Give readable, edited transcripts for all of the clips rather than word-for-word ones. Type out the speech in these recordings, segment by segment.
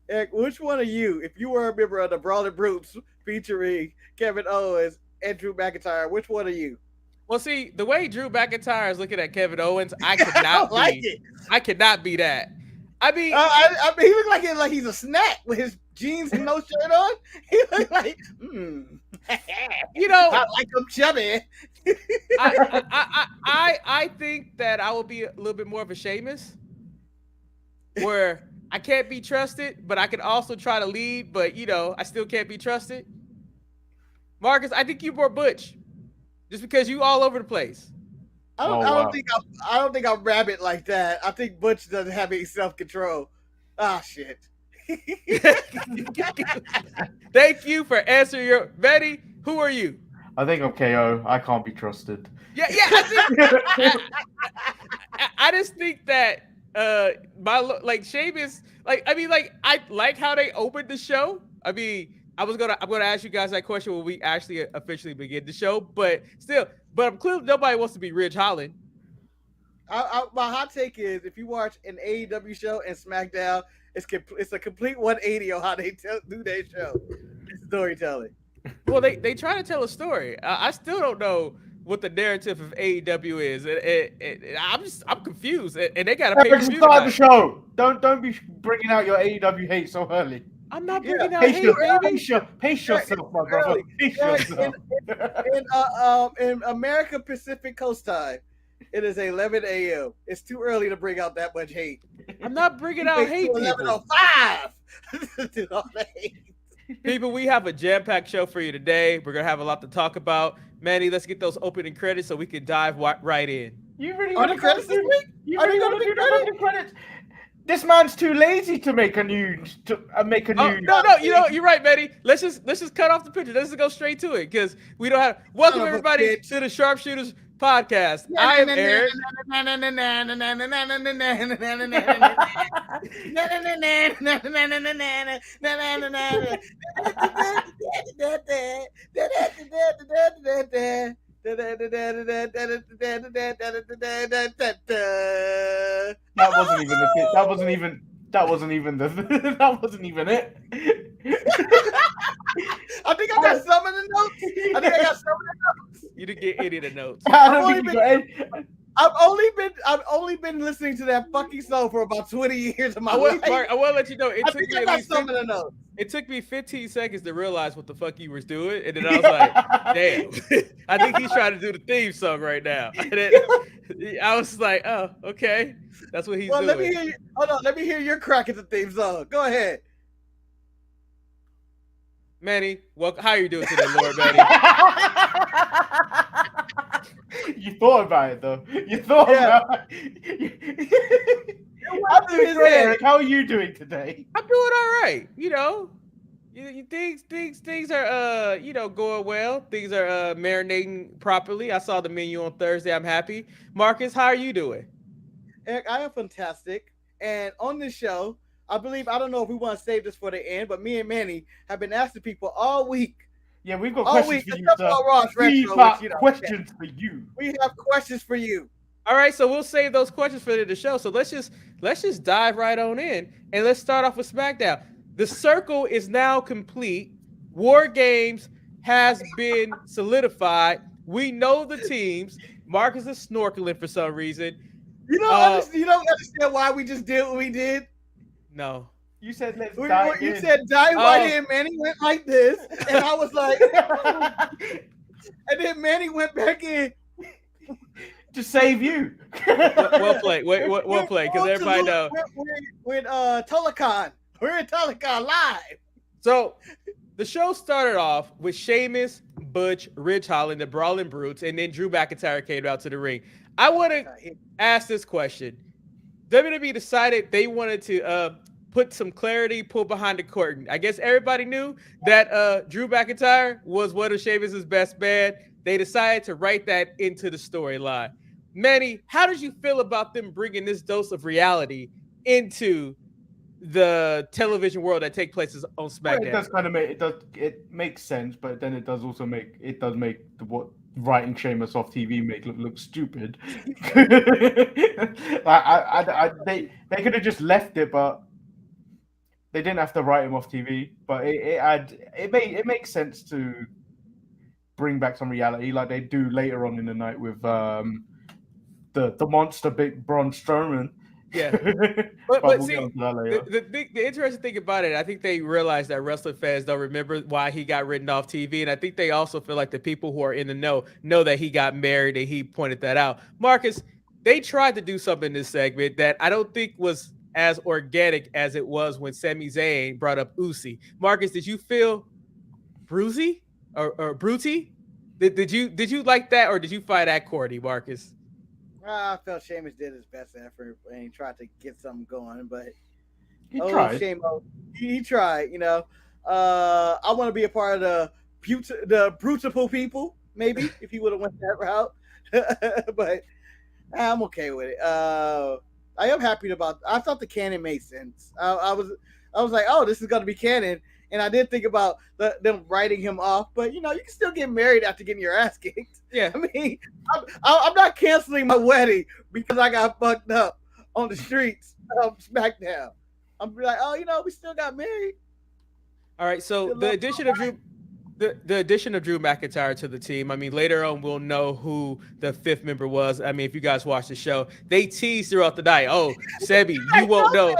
Eric, which one of you, if you were a member of the Brawling Brutes featuring Kevin Owens and Drew McIntyre, which one are you? Well, see, the way Drew McIntyre is looking at Kevin Owens, I I don't cannot like be. it. I cannot be that. I mean, I mean, he looked like he's a snack with his jeans and no shirt on. He looked like, you know, I like him chubby. I think that I will be a little bit more of a Sheamus, where I can't be trusted, but I can also try to lead, but I still can't be trusted. Marcus, I think you're more Butch, just because you all over the place. I don't think I'm rabbit like that. I think Butch doesn't have any self control. Ah, shit. Thank you for answering your Betty. Who are you? I think I'm KO. I can't be trusted. Yeah. I just think that Sheamus, I like how they opened the show. I mean, I'm gonna ask you guys that question when we actually officially begin the show, but I'm clearly nobody wants to be Ridge Holland. My hot take is if you watch an AEW show and SmackDown, it's a complete 180 on how they do their show. It's storytelling. Well, they try to tell a story. I still don't know what the narrative of AEW is. I'm confused, and they got to pay per view. Start the show. Don't be bringing out your AEW hate so early. I'm not bringing out hate, baby. Pace yourself, my brother. Pace yourself. In America Pacific Coast time, it is 11 a.m. It's too early to bring out that much hate. I'm not bringing out hate. 11:05. People, we have a jam-packed show for you today. We're gonna have a lot to talk about. Manny, let's get those opening credits so we can dive right in. You really Are the credits this week? Are you gonna do the credits? This man's too lazy to make a new. No, you're right, Manny. Let's just cut off the picture. Let's just go straight to it because we don't have. Welcome everybody to the Sharpshooters Podcast. I am Eric. That wasn't even it. I think I got some of the notes. You didn't get any of the notes. I've only been listening to that fucking song for about 20 years of my life. Mark, I want to let you know it took me 15 seconds to realize what the fuck you was doing, and then I was like, damn. I think he's trying to do the theme song right now. And then I was like, oh, okay. That's what he's doing. Let me hear your crack at the theme song. Go ahead. Manny, how are you doing today, Lord Manny? You thought about it, though. You thought about it. I'm doing great, Eric. How are you doing today? I'm doing all right. Things are going well. Things are marinating properly. I saw the menu on Thursday. I'm happy. Marcus, how are you doing? Eric, I am fantastic. And on this show, I don't know if we want to save this for the end, but me and Manny have been asking people all week. Yeah, we've got questions for you, sir. Questions for you. We have questions for you. All right, so we'll save those questions for the show. So let's just dive right on in, and let's start off with SmackDown. The circle is now complete. War Games has been solidified. We know the teams. Marcus is snorkeling for some reason. You don't understand why we just did what we did? No. You said let's dive in. You said dive right in. Manny went like this, and I was like, and then Manny went back in. To save you. Well played. Well played, because everybody knows. With Telecon. We're in Telecon live. So the show started off with Sheamus, Butch, Ridge Holland, the Brawling Brutes, and then Drew McIntyre came out to the ring. I want to ask this question. WWE decided they wanted to put some clarity, pull behind the curtain. I guess everybody knew that Drew McIntyre was one of Sheamus's best man. They decided to write that into the storyline. Manny, how did you feel about them bringing this dose of reality into the television world that takes place on SmackDown? Well, it does kind of it makes sense, but then it does make what writing Sheamus off TV make look stupid. They could have just left it, but they didn't have to write him off TV, but it makes sense to bring back some reality like they do later on in the night with the monster big Braun Strowman. Yeah, but but we'll see, get onto that later. the interesting thing about it, I think they realize that wrestling fans don't remember why he got written off TV, and I think they also feel like the people who are in the know that he got married, and he pointed that out. Marcus, they tried to do something in this segment that I don't think was as organic as it was when Sami Zayn brought up Usi. Marcus, did you feel bruisey or bruty? Did you like that, or did you find that corny, Marcus? I felt Sheamus did his best effort and he tried to get something going, but He tried. He tried. I want to be a part of the beautiful people, maybe if he would have went that route, but I'm okay with it. I am happy about. I thought the canon made sense. I was like, oh, this is gonna be canon. And I did think about them writing him off, but you can still get married after getting your ass kicked. Yeah, I mean, I'm not canceling my wedding because I got fucked up on the streets of SmackDown. I'm like, oh, we still got married. All right, so the addition of Drew McIntyre to the team. I mean, later on we'll know who the fifth member was. I mean, if you guys watch the show, they teased throughout the night. Oh, Sebi, you won't know.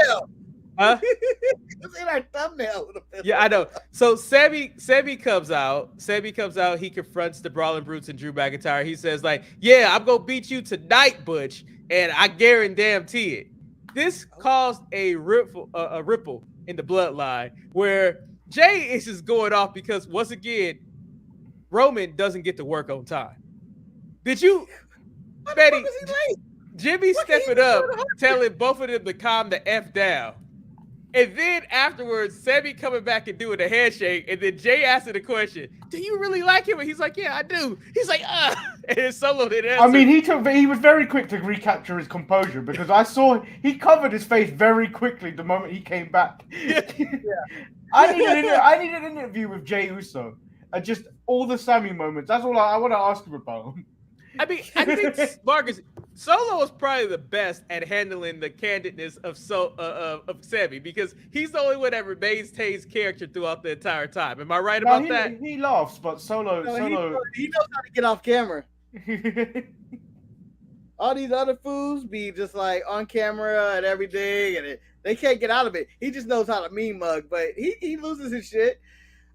Huh? It's in our thumbnail. Yeah, I know. So Sebi comes out. He confronts the Brawling Brutes and Drew McIntyre. He says, like, yeah, I'm gonna beat you tonight, Butch, and I guarantee it. This caused a ripple in the bloodline where Jay is just going off because once again, Roman doesn't get to work on time. Did you, Betty? Jimmy stepping up, telling both of them to calm the F down. And then afterwards, Sammy coming back and doing a handshake, and then Jay asking the question, "Do you really like him?" And he's like, "Yeah, I do." He's like, and then Solo didn't answer. I mean, he was very quick to recapture his composure because I saw he covered his face very quickly the moment he came back. Yeah. I need an interview with Jey Uso and just all the Sammy moments. That's all I want to ask him about. I mean, I think Marcus Solo is probably the best at handling the candidness of Sammy because he's the only one that remains Tay's character throughout the entire time. Am I right about that? He laughs, but Solo he knows how to get off camera. All these other fools be just like on camera and everything, and they can't get out of it. He just knows how to meme mug, but he loses his shit.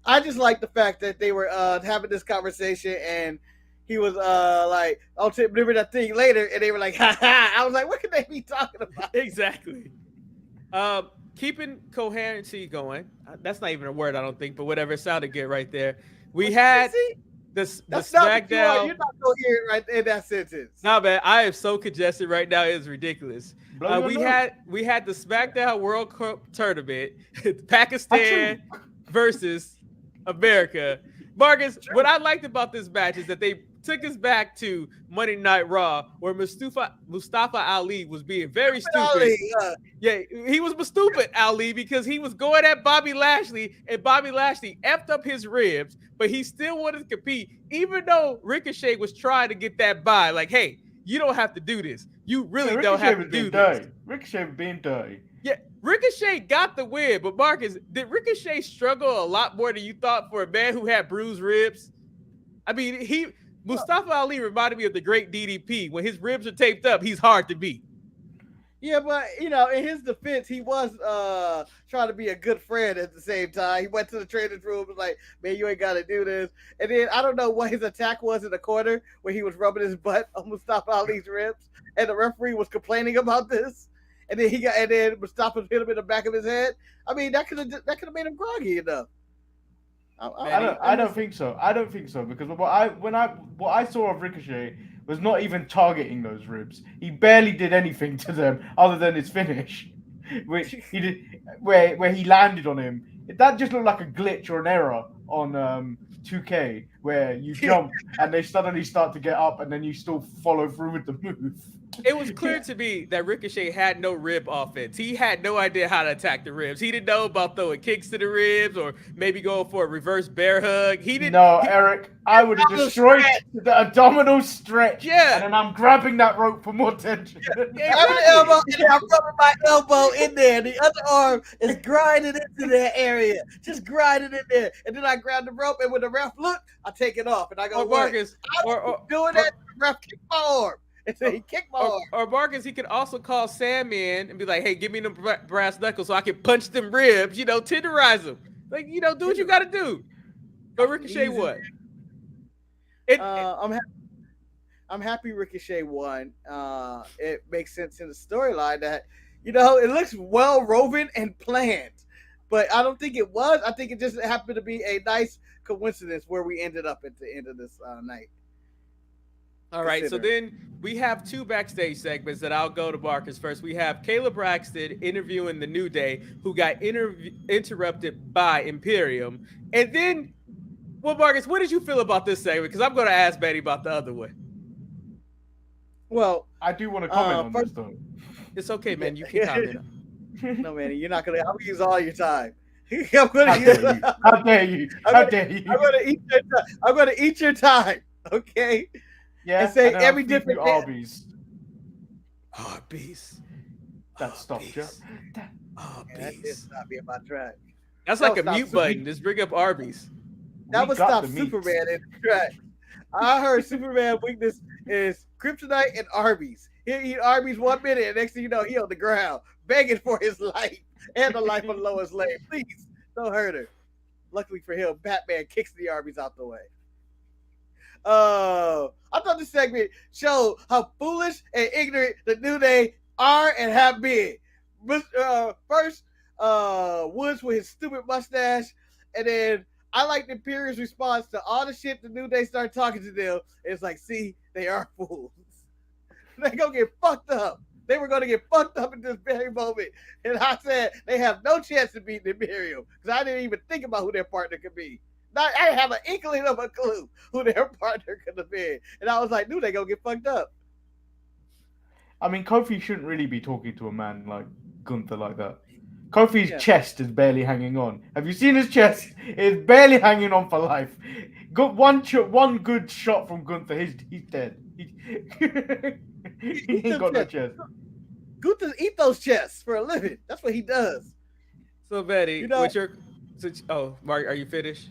I just like the fact that they were having this conversation and he was like, "I'll remember that thing later," and they were like, "Ha ha!" I was like, "What could they be talking about?" Exactly. Keeping coherency going. That's not even a word, I don't think, but whatever. It sounded good right there. We had the SmackDown. You're not coherent right in that sentence. No, man, I am so congested right now. It's ridiculous. We had the SmackDown World Cup tournament, Pakistan versus America. Marcus, what I liked about this match is that they took us back to Monday Night Raw, where Mustafa Ali was being very stupid. Yeah, he was stupid, Ali, because he was going at Bobby Lashley, and Bobby Lashley effed up his ribs, but he still wanted to compete, even though Ricochet was trying to get that by. Like, hey, you don't have to do this. You really don't have to do this. Ricochet being dirty. Yeah, Ricochet got the win, but Marcus, did Ricochet struggle a lot more than you thought for a man who had bruised ribs? I mean, Mustafa Ali reminded me of the great DDP. When his ribs are taped up, he's hard to beat. Yeah, but in his defense, he was trying to be a good friend at the same time. He went to the training room and was like, "Man, you ain't got to do this." And then I don't know what his attack was in the corner where he was rubbing his butt on Mustafa Ali's ribs, and the referee was complaining about this. And then Mustafa hit him in the back of his head. I mean, that could have made him groggy enough. I don't think so. I don't think so because what I saw of Ricochet was not even targeting those ribs. He barely did anything to them other than his finish, which he did where he landed on him. That just looked like a glitch or an error on 2K where you jump and they suddenly start to get up and then you still follow through with the move. It was clear to me that Ricochet had no rib offense. He had no idea how to attack the ribs. He didn't know about throwing kicks to the ribs or maybe going for a reverse bear hug. He didn't. No, Eric, I would have destroyed the abdominal stretch. Yeah. And then I'm grabbing that rope for more tension. Yeah, I'm rubbing my elbow in there. The other arm is grinding into that area. Just grinding in there. And then I grab the rope, and when the ref look, I take it off. And I go, Marcus, doing that, the ref kicked my arm. And so he kicked my arm. Or Marcus, he could also call Sam in and be like, hey, give me them brass knuckles so I can punch them ribs, tenderize them. Like, do what you got to do. But Ricochet what? I'm happy Ricochet won. It makes sense in the storyline that, it looks well woven and planned. But I don't think it was. I think it just happened to be a nice coincidence where we ended up at the end of this night. All right, so then we have two backstage segments that I'll go to Marcus first. We have Kayla Braxton interviewing the New Day, who got interrupted by Imperium. And then, Marcus, what did you feel about this segment? Because I'm going to ask Betty about the other one. Well, I do want to comment on this, though. It's okay, man. You can comment. No, man, you're not going to. I'm going to use all your time. How dare you? How dare you? I'm going to eat your time, okay? Yeah, and say every different Arby's. That stopped you. That did stop me in my track. That's like a mute button. Just bring up Arby's. That would stop Superman in the track. I heard Superman weakness is kryptonite and Arby's. He'll eat Arby's 1 minute, and next thing you know, he on the ground begging for his life and the life of Lois Lane. Please don't hurt her. Luckily for him, Batman kicks the Arby's out the way. I thought this segment showed how foolish and ignorant the New Day are and have been. First, Woods with his stupid mustache, and then I like the Imperium's response to all the shit the New Day started talking to them. It's like, see, they are fools. They're going to get fucked up. They were going to get fucked up in this very moment. And I said, they have no chance to beat the Imperium because I didn't even think about who their partner could be. I didn't have an inkling of a clue who their partner could have been. And I was like, dude, they going to get fucked up. I mean, Kofi shouldn't really be talking to a man like Gunther like that. Kofi's chest is barely hanging on. Have you seen his chest? It's barely hanging on for life. Got one good shot from Gunther. He's dead. He ain't got no chest. Gunther eat those chests for a living. That's what he does. So Betty, Mark, are you finished?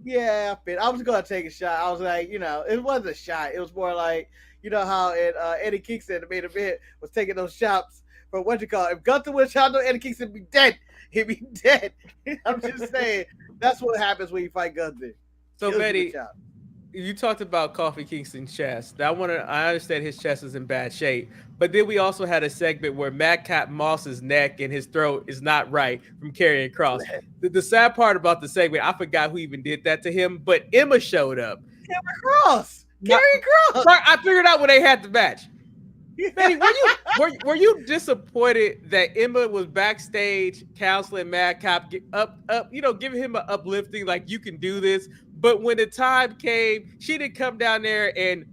Yeah, I was gonna take a shot. I was like, it wasn't a shot. It was more like, how Eddie Kingston, the main event, was taking those shots for what you call it. If Gunther would shot, Eddie Kingston would be dead. He'd be dead. I'm just saying that's what happens when you fight Gunther. So Betty, you talked about Kofi Kingston's chest. I understand his chest is in bad shape, but then we also had a segment where Madcap Moss's neck and his throat is not right from carrying Cross. The sad part about the segment, I forgot who even did that to him, but Emma showed up. Carrying Cross. I figured out when they had the match. Betty, were you disappointed that Emma was backstage counseling Madcap, giving him an uplifting, like, you can do this? But when the time came, she didn't come down there, and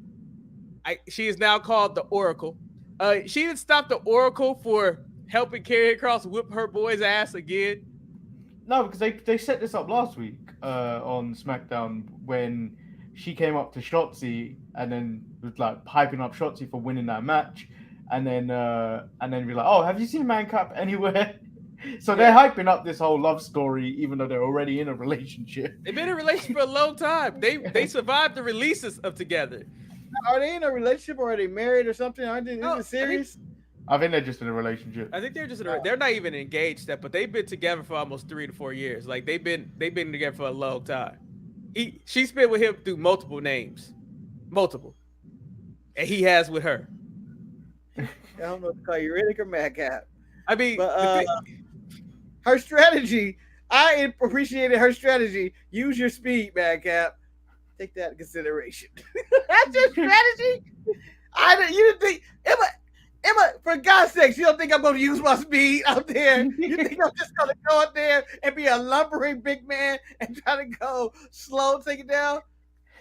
she is now called the Oracle. She didn't stop the Oracle for helping Karrion Kross whip her boy's ass again. No, because they set this up last week on SmackDown when she came up to Shotzi and then was like hyping up Shotzi for winning that match, and then be like, "Oh, have you seen Madcap anywhere?" So they're hyping up this whole love story, even though they're already in a relationship. They've been in a relationship for a long time. They survived the releases of together. Are they in a relationship or are they married or something? Aren't they? Is it serious? I think they're just in a relationship. I think they're just they're not even engaged yet, but they've been together for almost 3 to 4 years. Like they've been together for a long time. She's been with him through multiple names, and he has with her. I don't know if to call you Riddick or Madcap. I mean, but, her strategy, I appreciated her strategy. Use your speed, Madcap. Take that into consideration. That's your strategy. You didn't think Emma, for God's sakes, you don't think I'm going to use my speed out there? You think I'm just going to go out there and be a lumbering big man and try to go slow, take it down?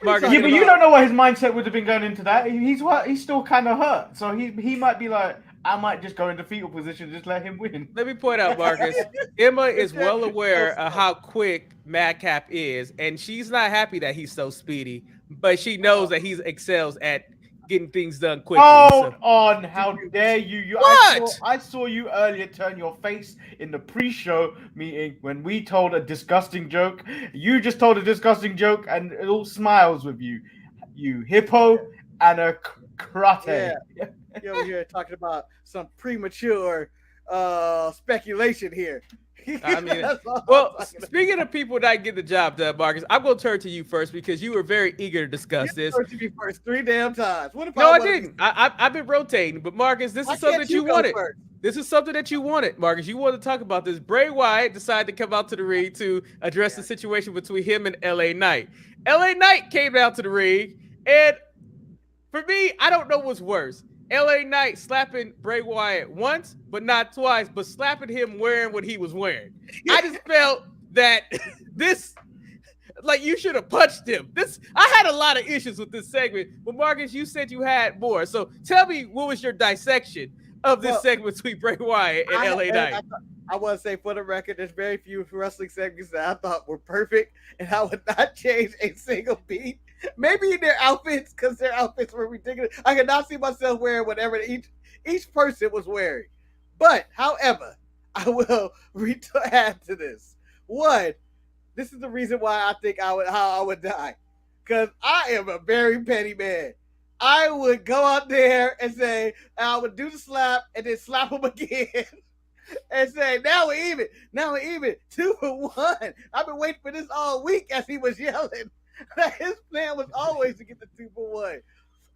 Marcus, Yeah, but you don't know what his mindset would have been going into that. He's still kind of hurt, so he might be like, I might just go into fetal position, just let him win. Let me point out, Marcus, Emma is well aware of how quick Madcap is, and she's not happy that he's so speedy, but she knows that he excels at getting things done quickly. Hold on, how dare you? What? I saw you earlier turn your face in the pre-show meeting when we told a disgusting joke. You just told a disgusting joke, and it all smiles with you. You hippo and a karate. Yeah. You're over here talking about some premature speculation here. I mean, well, speaking of people that get the job done, Marcus, I'm going to turn to you first because you were very eager to discuss this. You turned to me first 3 damn times. What if No, I didn't. I've been rotating, but Marcus, this is something that you wanted. First? This is something that you wanted, Marcus. You wanted to talk about this. Bray Wyatt decided to come out to the ring to address the situation between him and LA Knight. LA Knight came down to the ring, and for me, I don't know what's worse. LA Knight slapping Bray Wyatt once, but not twice, but slapping him wearing what he was wearing. I just felt that this, like, you should have punched him. I had a lot of issues with this segment, but Marcus, you said you had more. So tell me, what was your dissection of this segment between Bray Wyatt and LA Knight? I want to say, for the record, there's very few wrestling segments that I thought were perfect, and I would not change a single beat. Maybe in their outfits, because their outfits were ridiculous. I could not see myself wearing whatever each person was wearing. But, however, I will add to this. One, this is the reason why I think how I would die. Because I am a very petty man. I would go out there and say, I would do the slap and then slap him again. And say, now we're even. Now we're even. 2 for 1. I've been waiting for this all week as he was yelling. His plan was always to get the 2 for 1.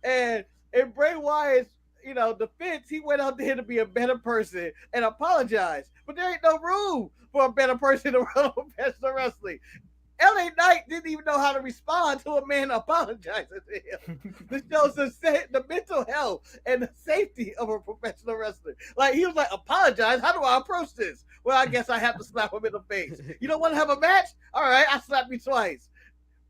And in Bray Wyatt's, defense, he went out there to be a better person and apologize. But there ain't no room for a better person to run professional wrestling. LA Knight didn't even know how to respond to a man apologizing to him. This shows the mental health and the safety of a professional wrestler. Like, he was like, apologize? How do I approach this? Well, I guess I have to slap him in the face. You don't want to have a match? All right, I slapped you twice.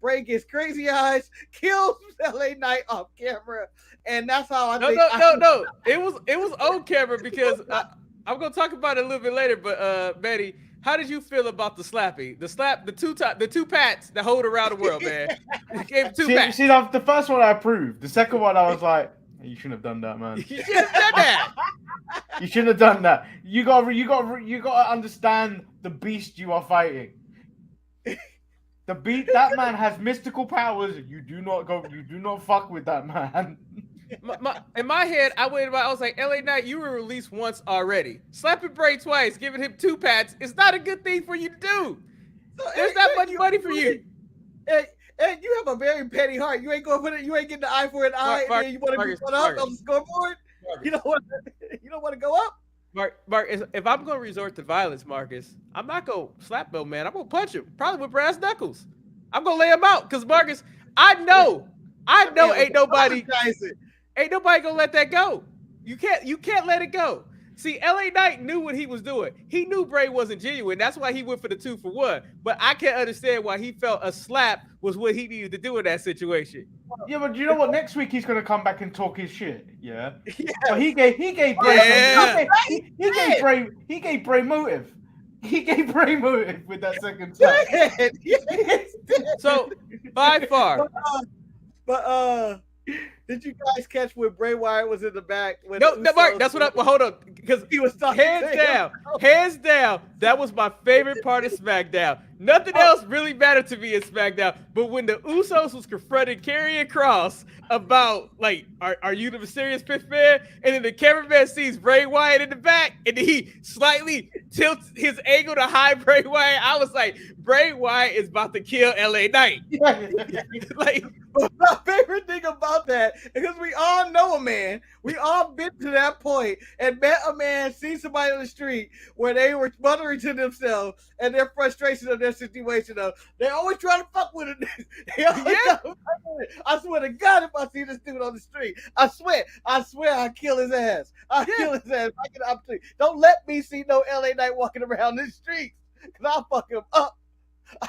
Bray gets crazy eyes, kills LA Knight off camera, and that's how I think. No. It was on camera because I'm gonna talk about it a little bit later. But Betty, how did you feel about the slapping? The two pats that hold around the world, man. Gave 2 pats. See, the first one I approved. The second one I was like, you shouldn't have done that, man. You should have done that. You shouldn't have done that. You got to understand the beast you are fighting. That man has mystical powers. You do not fuck with that man. In my head, I was like, LA Knight, you were released once already. Slapping Bray twice, giving him 2 pats is not a good thing for you to do. There's not much money for you. And you have a very petty heart. You ain't getting the eye for an eye, and then you want to be put up on the scoreboard. You don't want to go up. Mark, if I'm going to resort to violence, Marcus, I'm not going to slap no man. I'm going to punch him, probably with brass knuckles. I'm going to lay him out because, Marcus, I know ain't nobody going to let that go. You can't let it go. See, LA Knight knew what he was doing. He knew Bray wasn't genuine. That's why he went for the 2 for 1. But I can't understand why he felt a slap was what he needed to do in that situation. Yeah, but you know what? Next week he's gonna come back and talk his shit. Yeah. So he gave Bray he gave Bray motive. He gave Bray motive with that second slap. So by far. But did you guys catch when Bray Wyatt was in the back? No, Mark. That's what. Hold on, because he was talking. Hands down. That was my favorite part of SmackDown. Nothing else really mattered to me in SmackDown. But when the Usos was confronting Karrion Kross about, like, are you the mysterious 5th man? And then the cameraman sees Bray Wyatt in the back, and he slightly tilts his angle to hide Bray Wyatt. I was like, Bray Wyatt is about to kill LA Knight. Like, my favorite thing about that is because we all know a man. We all been to that point and met a man, seen somebody on the street where they were muttering to themselves and their frustration of their situation. They always try to fuck with it. I swear to God, if I see this dude on the street, I swear I'll kill his ass. Kill his ass. I get an opportunity. Don't let me see no LA Knight walking around the streets because I'll fuck him up.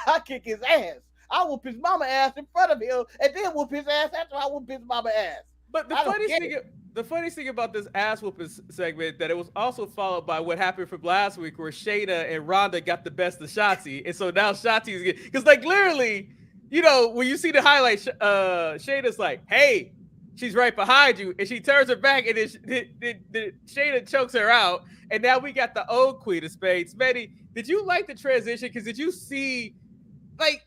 I'll kick his ass. I whoop his mama ass in front of him, and then whoop his ass after I whoop his mama ass. But the funniest thing about this ass whooping segment that it was also followed by what happened from last week, where Shayna and Ronda got the best of Shotzi, and so now Shotzi's getting, because like literally, you know, when you see the highlight, Shayna's like, "Hey, she's right behind you," and she turns her back, and then Shayna chokes her out, and now we got the old Queen of Spades. Manny, did you like the transition? Because did you see, like,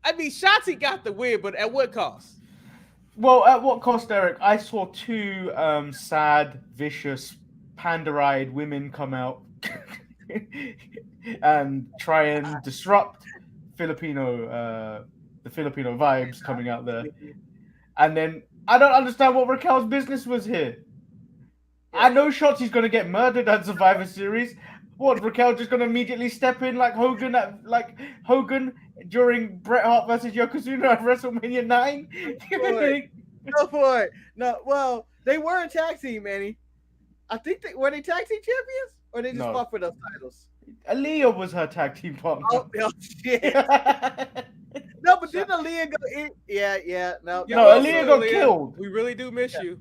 I mean, Shotzi got the win, but at what cost? Well, at what cost, Eric? I saw two sad, vicious, panda-eyed women come out and try and disrupt the Filipino vibes coming out there. And then I don't understand what Raquel's business was here. I know Shotzi's going to get murdered at Survivor Series. What, Raquel just going to immediately step in like Hogan during Bret Hart versus Yokozuna at WrestleMania 9? Go for it. No, well, they were a tag team, Manny. I think were they tag team champions? Or they just fought for those titles? Aaliyah was her tag team partner. Oh shit. No, but didn't Aaliyah go in? Yeah. No, Aaliyah got killed. We really do miss you.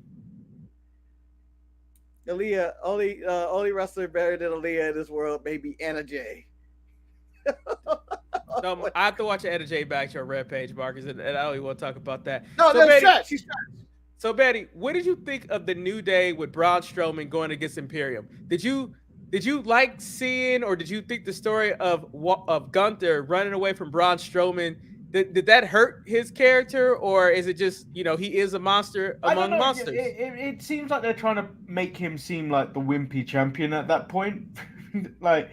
Aaliyah, only wrestler better than Aaliyah in this world, maybe Anna Jay. No, I have to watch Anna Jay back to her Rampage, Marcus, and I don't even want to talk about that. No, so, that's trash. She's trash. So, Betty, what did you think of the New Day with Braun Strowman going against Imperium? Did you like seeing, or did you think the story of Gunther running away from Braun Strowman, did that hurt his character, or is it just, you know, he is a monster among monsters? It seems like they're trying to make him seem like the wimpy champion at that point. like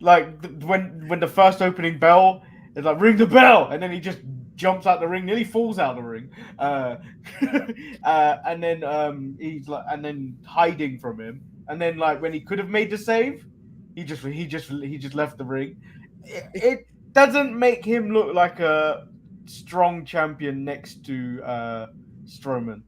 when the first opening bell is like, ring the bell, and then he just jumps out the ring, nearly falls out the ring, and then he's like, and then hiding from him, and then like when he could have made the save, he just left the ring. It doesn't make him look like a strong champion next to Strowman.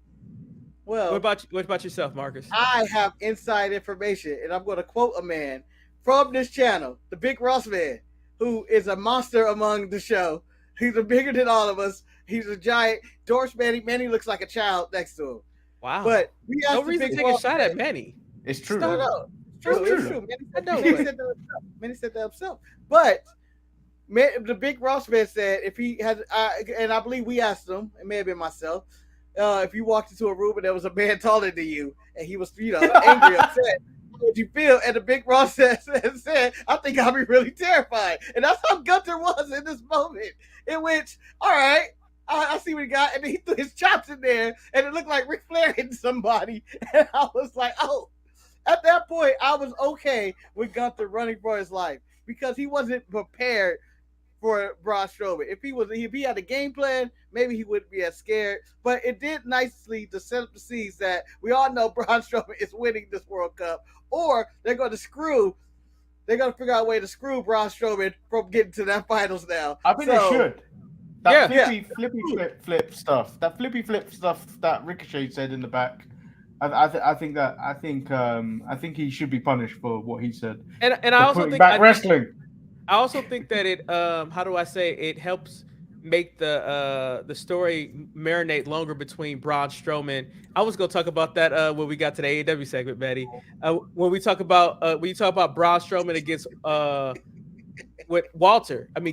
Well, what about yourself, Marcus? I have inside information, and I'm going to quote a man from this channel, the Big Ross Man, who is a monster among the show. He's bigger than all of us. He's a giant. Doris Manny looks like a child next to him. Wow. But no reason to take a shot at Manny. It's true. No. It's true. Manny said that himself. But the Big Ross Man said if he had, and I believe we asked him, it may have been myself, if you walked into a room and there was a man taller than you, and he was, angry, upset, how would you feel? And the Big Ross said, I think I'll be really terrified. And that's how Gunther was in this moment, in which, all right, I see what he got, and then he threw his chops in there, and it looked like Ric Flair hitting somebody, and I was like, oh. At that point, I was okay with Gunther running for his life because he wasn't prepared for Braun Strowman. If he had a game plan, maybe he wouldn't be as scared. But it did nicely to set up the seeds that we all know Braun Strowman is winning this World Cup, or they're going to figure out a way to screw Braun Strowman from getting to that finals now. I think they should. That flippy flip stuff that Ricochet said in the back. I think he should be punished for what he said. And I also think wrestling. I also think that it how do I say it helps make the story marinate longer between Braun Strowman. I was gonna talk about that when we got to the AEW segment, Betty. When you talk about Braun Strowman against with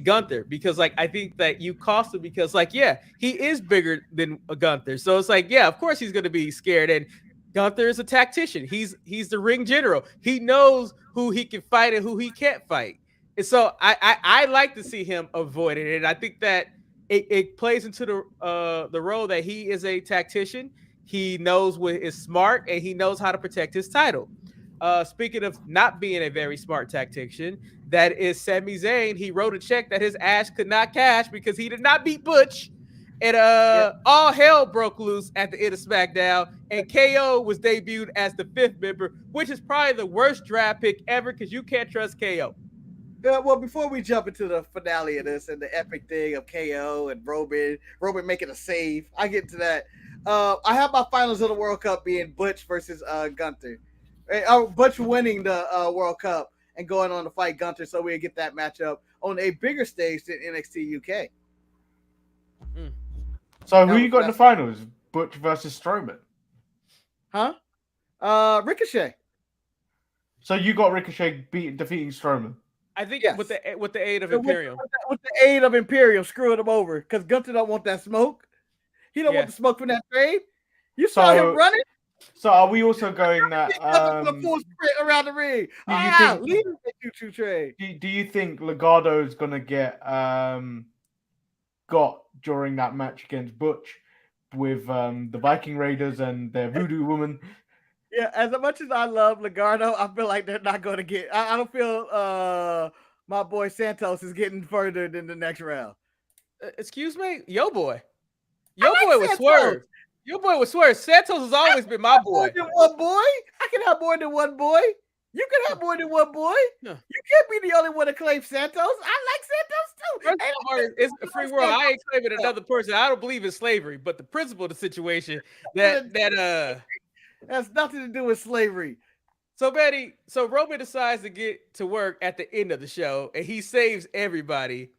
Gunther, because like I think that you cost him because like he is bigger than a Gunther, so it's like of course he's gonna be scared. And Gunther is a tactician. He's the ring general. He knows who he can fight and who he can't fight. And so I like to see him avoid it. And I think that it plays into the role that he is a tactician. He knows what is smart, and he knows how to protect his title. Speaking of not being a very smart tactician, that is Sami Zayn. He wrote a check that his ass could not cash because he did not beat Butch. And all hell broke loose at the end of SmackDown, and KO was debuted as the 5th member, which is probably the worst draft pick ever because you can't trust KO. Well, before we jump into the finale of this and the epic thing of KO and Roman making a save, I get to that. I have my finals of the World Cup being Butch versus Gunther. Butch winning the World Cup and going on to fight Gunther, so we get that matchup on a bigger stage than NXT UK. So who you got in the finals? Butch versus Strowman. Huh? Ricochet. So you got Ricochet defeating Strowman. I think with the aid of Imperium. With the aid of Imperium, screwing him over because Gunther don't want that smoke. He don't want the smoke from that trade. You saw him running. So are we also going that the full sprint around the ring? Do you think Legado's gonna get got during that match against Butch with the Viking Raiders and their Voodoo Woman? Yeah, as much as I love Legado, I feel like they're not going to get. I don't feel my boy Santos is getting further than the next round. Excuse me, yo boy was Swerve. Your boy was Swerve. Santos has always been my boy. More than one boy? I can have more than one boy. You can have more than one boy. No. You can't be the only one to claim Santos. I like Santos too. It's a free world. I ain't claiming another person. I don't believe in slavery, but the principle of the situation that has nothing to do with slavery. So Roman decides to get to work at the end of the show, and he saves everybody.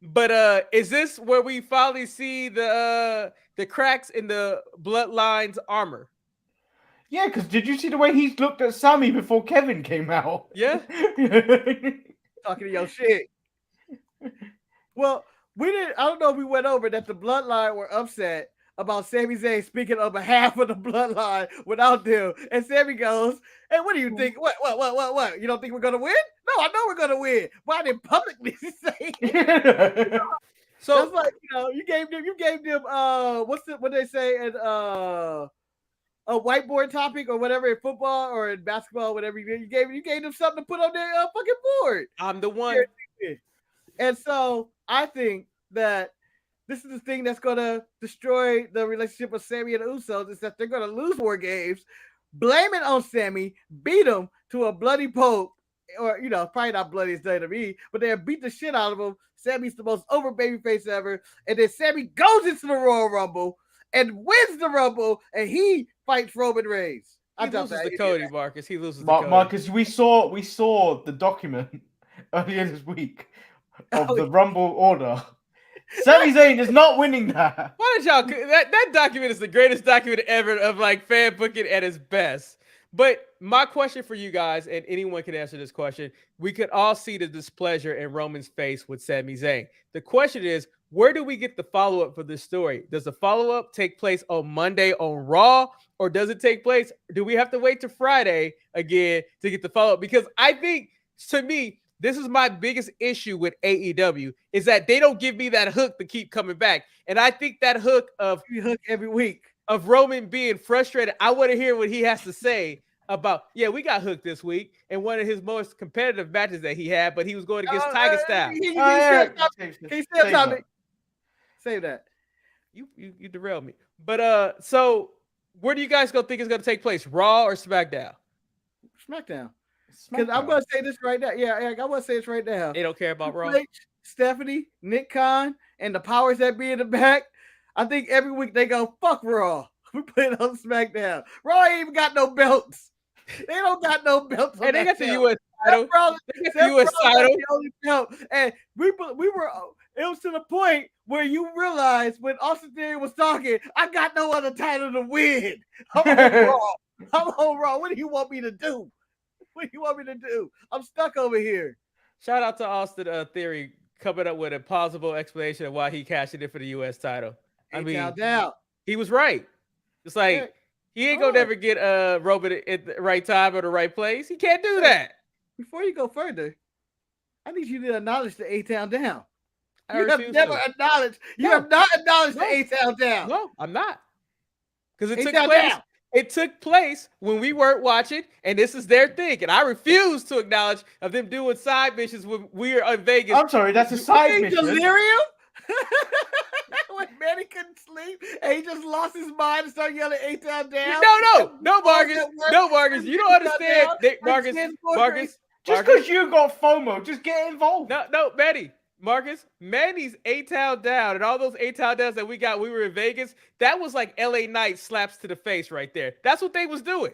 But is this where we finally see the cracks in the Bloodline's armor? Yeah, because did you see the way he looked at Sammy before Kevin came out? Yeah. Talking to your shit. Well, we didn't. I don't know if we went over that the Bloodline were upset about Sami Zayn speaking on behalf of the Bloodline without them. And Sami goes, "Hey, what do you think? What? You don't think we're gonna win? No, I know we're gonna win. But I didn't publicly say it." So it's like, you gave them what they say in a whiteboard topic or whatever in football or in basketball, whatever you gave them something to put on their fucking board. I'm the one. And so I think that this is the thing that's going to destroy the relationship of Sammy and the Usos, is that they're going to lose more games, blame it on Sammy, beat him to a bloody pulp, or, probably not bloody as WWE, but they'll beat the shit out of him. Sammy's the most over babyface ever. And then Sammy goes into the Royal Rumble and wins the Rumble, and he fights Roman Reigns. He loses to Cody, Marcus. He loses to Cody. Marcus, we saw the document earlier this week of the Rumble order. Sami Zayn is not winning that. Why did y'all? That document is the greatest document ever of fan booking at its best. But my question for you guys, and anyone can answer this question, we could all see the displeasure in Roman's face with Sami Zayn. The question is, where do we get the follow-up for this story? Does the follow-up take place on Monday on Raw, or does it take place? Do we have to wait to Friday again to get the follow-up? Because I think, to me, this is my biggest issue with AEW, is that they don't give me that hook to keep coming back. And I think that hook every week of Roman being frustrated, I want to hear what he has to say about, we got hooked this week in one of his most competitive matches that he had, but he was going against Tiger Style. Say that. You derailed me. But so where do you guys think is going to take place? Raw or SmackDown? SmackDown. Because I'm going to say this right now. Yeah, I'm going to say this right now. They don't care about Raw. Stephanie, Nick Khan, and the powers that be in the back, I think every week they go, fuck Raw. We put it on SmackDown. Raw ain't even got no belts. They don't got no belts. And they got the U.S. title. They got the U.S. title. And we were, it was to the point where you realize when Austin Theory was talking, I got no other title to win. I'm on Raw. What do you want me to do? What do you want me to do? I'm stuck over here. Shout out to Austin Theory coming up with a plausible explanation of why he cashed in for the U.S. title. He was right. It's like he ain't gonna never get Roman at the right time or the right place. He can't do that. Before you go further, I need you to acknowledge the A-Town Down. You have never acknowledged. You have not acknowledged the A-Town Down. No, I'm not. Because it took place. It took place when we weren't watching, and this is their thing. And I refuse to acknowledge of them doing side missions when we are in Vegas. I'm sorry, that's a side mission. Delirium? When Manny couldn't sleep and he just lost his mind and started yelling A-Town Down. No, Marcus. No, Marcus. You don't understand. Marcus. Just because you got FOMO, just get involved. No, Manny's A-Town Down and all those A-Town Downs that we were in Vegas, that was like LA Knight slaps to the face right there. That's what they was doing.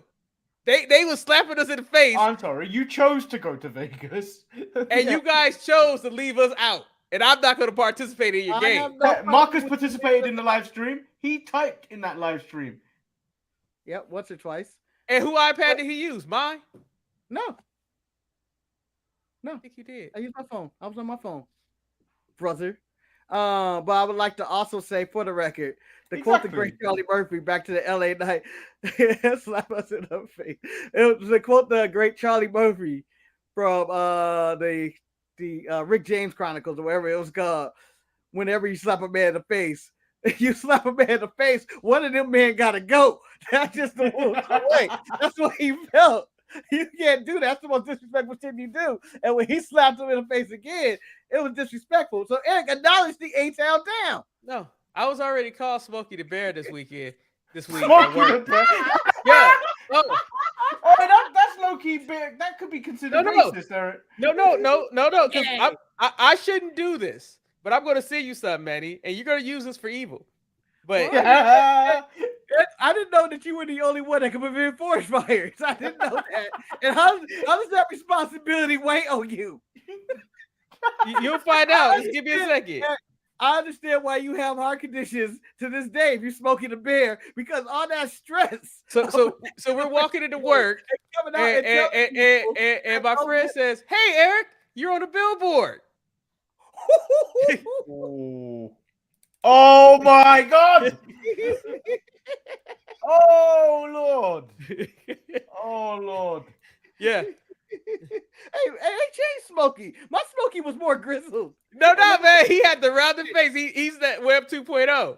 They was slapping us in the face. I'm sorry, you chose to go to Vegas. And you guys chose to leave us out. And I'm not going to participate in your game. Marcus participated in the live stream. He typed in that live stream. Yep, once or twice. And who iPad did he use? Mine? No. I think you did. I used my phone. I was on my phone, brother. But I would like to also say, for the record, quote the great Charlie Murphy back to the LA Night. Slap us in the face. It was to quote the great Charlie Murphy from the Rick James Chronicles or whatever it was called. Whenever you slap a man in the face, you slap a man in the face, one of them men gotta go. That's just the way. That's what he felt. You can't do that. That's the most disrespectful shit you do. And when he slapped him in the face again, it was disrespectful. So Eric, acknowledge the A-Town down. No, I was already called Smokey the Bear this week. Smokey the Bear? Yeah. Oh, that's low-key big. That could be considered racist, Eric. No. Because I shouldn't do this. But I'm going to send you something, Manny. And you're going to use this for evil. But I didn't know that you were the only one that could prevent forest fires. I didn't know that. And how does that responsibility weigh on you? You'll find out. Just give me a second. I understand why you have heart conditions to this day if you're smoking a bear, because all that stress. So we're walking into work, and my friend says, "Hey, Eric, you're on a billboard." Oh my God! Oh Lord! Yeah. Hey, change Smokey. My Smokey was more grizzled. No, man. He had the rounded face. He's that Web 2.0.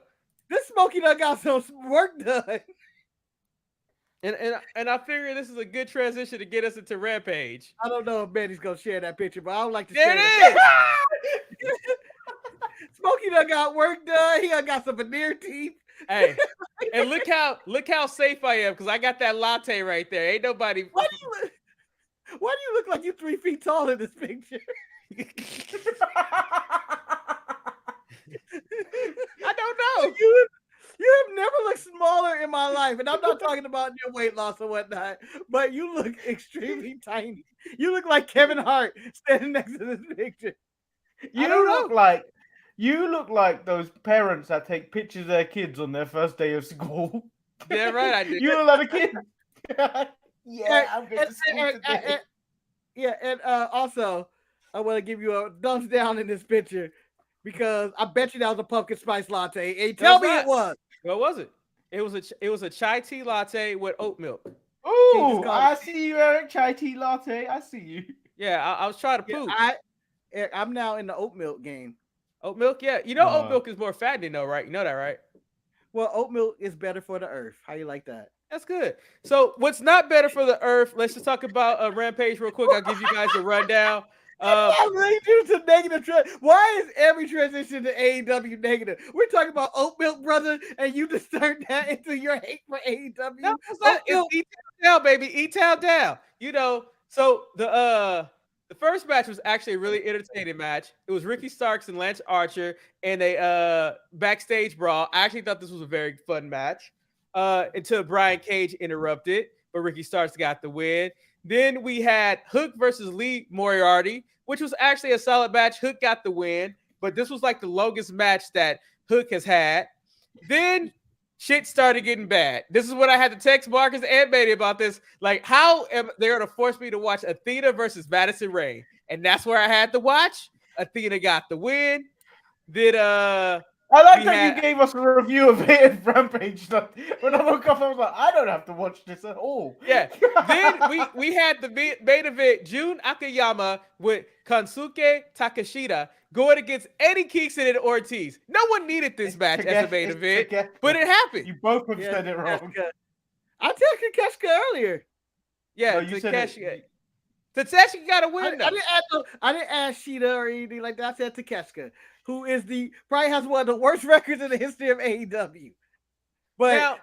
This Smokey done got some work done. And I figure this is a good transition to get us into Rampage. I don't know if Manny's gonna share that picture, but I would like to share it. Smokey done got work done. He done got some veneer teeth. Hey, and look how safe I am because I got that latte right there. Ain't nobody. Why do you look like you're 3 feet tall in this picture? I don't know. You have never looked smaller in my life, and I'm not talking about your weight loss or whatnot, but you look extremely tiny. You look like Kevin Hart standing next to this picture. You look like those parents that take pictures of their kids on their first day of school. Yeah, right. I did. You look like a kid. I'm going to school today. And also, I want to give you a thumbs down in this picture because I bet you that was a pumpkin spice latte. And tell me it was. What was it? It was a chai tea latte with oat milk. Ooh, I see you, Eric. Chai tea latte. I see you. Yeah, I was trying to poop. I'm now in the oat milk game. Oat milk, yeah. You know oat milk is more fattening though, right? You know that, right? Well, oat milk is better for the earth. How you like that? That's good. So what's not better for the earth? Let's just talk about Rampage real quick. I'll give you guys a rundown. I really do to negative. Why is every transition to AEW negative? We're talking about oat milk, brother, and you just turned that into your hate for AEW. No, it's not. It's E-Town down, baby. E-Town down. You know. So the first match was actually a really entertaining match. It was Ricky Starks and Lance Archer in a backstage brawl. I actually thought this was a very fun match until Brian Cage interrupted, but Ricky Starks got the win. Then we had Hook versus Lee Moriarty, which was actually a solid match. Hook got the win, but this was like the longest match that Hook has had. Then shit started getting bad. This is what I had to text Marcus and Manny about this. Like, how am they going to force me to watch Athena versus Madison Rayne? And that's where I had to watch. Athena got the win. Then I like that you gave us a review of it in Rampage. When I woke up, I was like, I don't have to watch this at all. Yeah. Then we had the main event, Jun Akiyama with Kansuke Takashita going against Eddie Kingston and Ortiz. No one needed this match as a main event, but it happened. You both have said it wrong. I texted Keshka earlier. Yeah, Takeshka. Takeshka got a win. I didn't ask Sheeta or anything like that. I said Takeshka, who is probably has one of the worst records in the history of AEW. But now,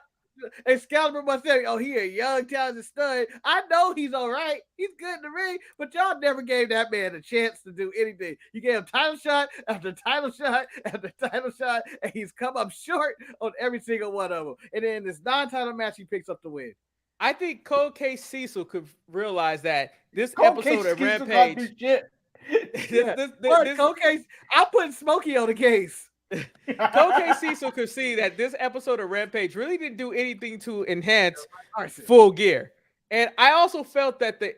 Excalibur must say, "Oh, he a young, talented stud." I know he's all right. He's good in the ring, but y'all never gave that man a chance to do anything. You gave him title shot after title shot after title shot, and he's come up short on every single one of them. And then in this non-title match, he picks up the win. I think Cold Case Cecil could realize that this Cold episode Case of Cecil can't Rampage. do shit. Cold Case. I'm putting Smokey on the case. Cold Case Cecil could see that this episode of Rampage really didn't do anything to enhance Full Gear, and I also felt that the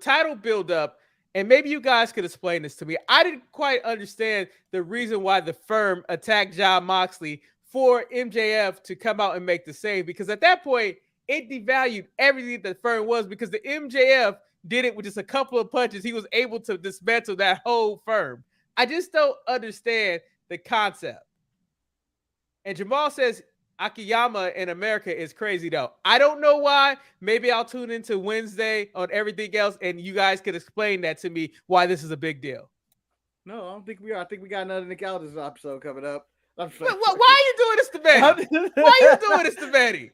title build up. And maybe you guys could explain this to me. I didn't quite understand the reason why the Firm attacked Jon Moxley for MJF to come out and make the save, because at that point, it devalued everything that Firm was, because the MJF did it with just a couple of punches. He was able to dismantle that whole Firm. I just don't understand the concept. And Jamal says Akiyama in America is crazy, though. I don't know why. Maybe I'll tune into Wednesday on everything else, and you guys can explain that to me, why this is a big deal. No, I don't think we are. I think we got another Nick Aldis episode coming up. Why are you doing this to Betty? Why are you doing this to Betty?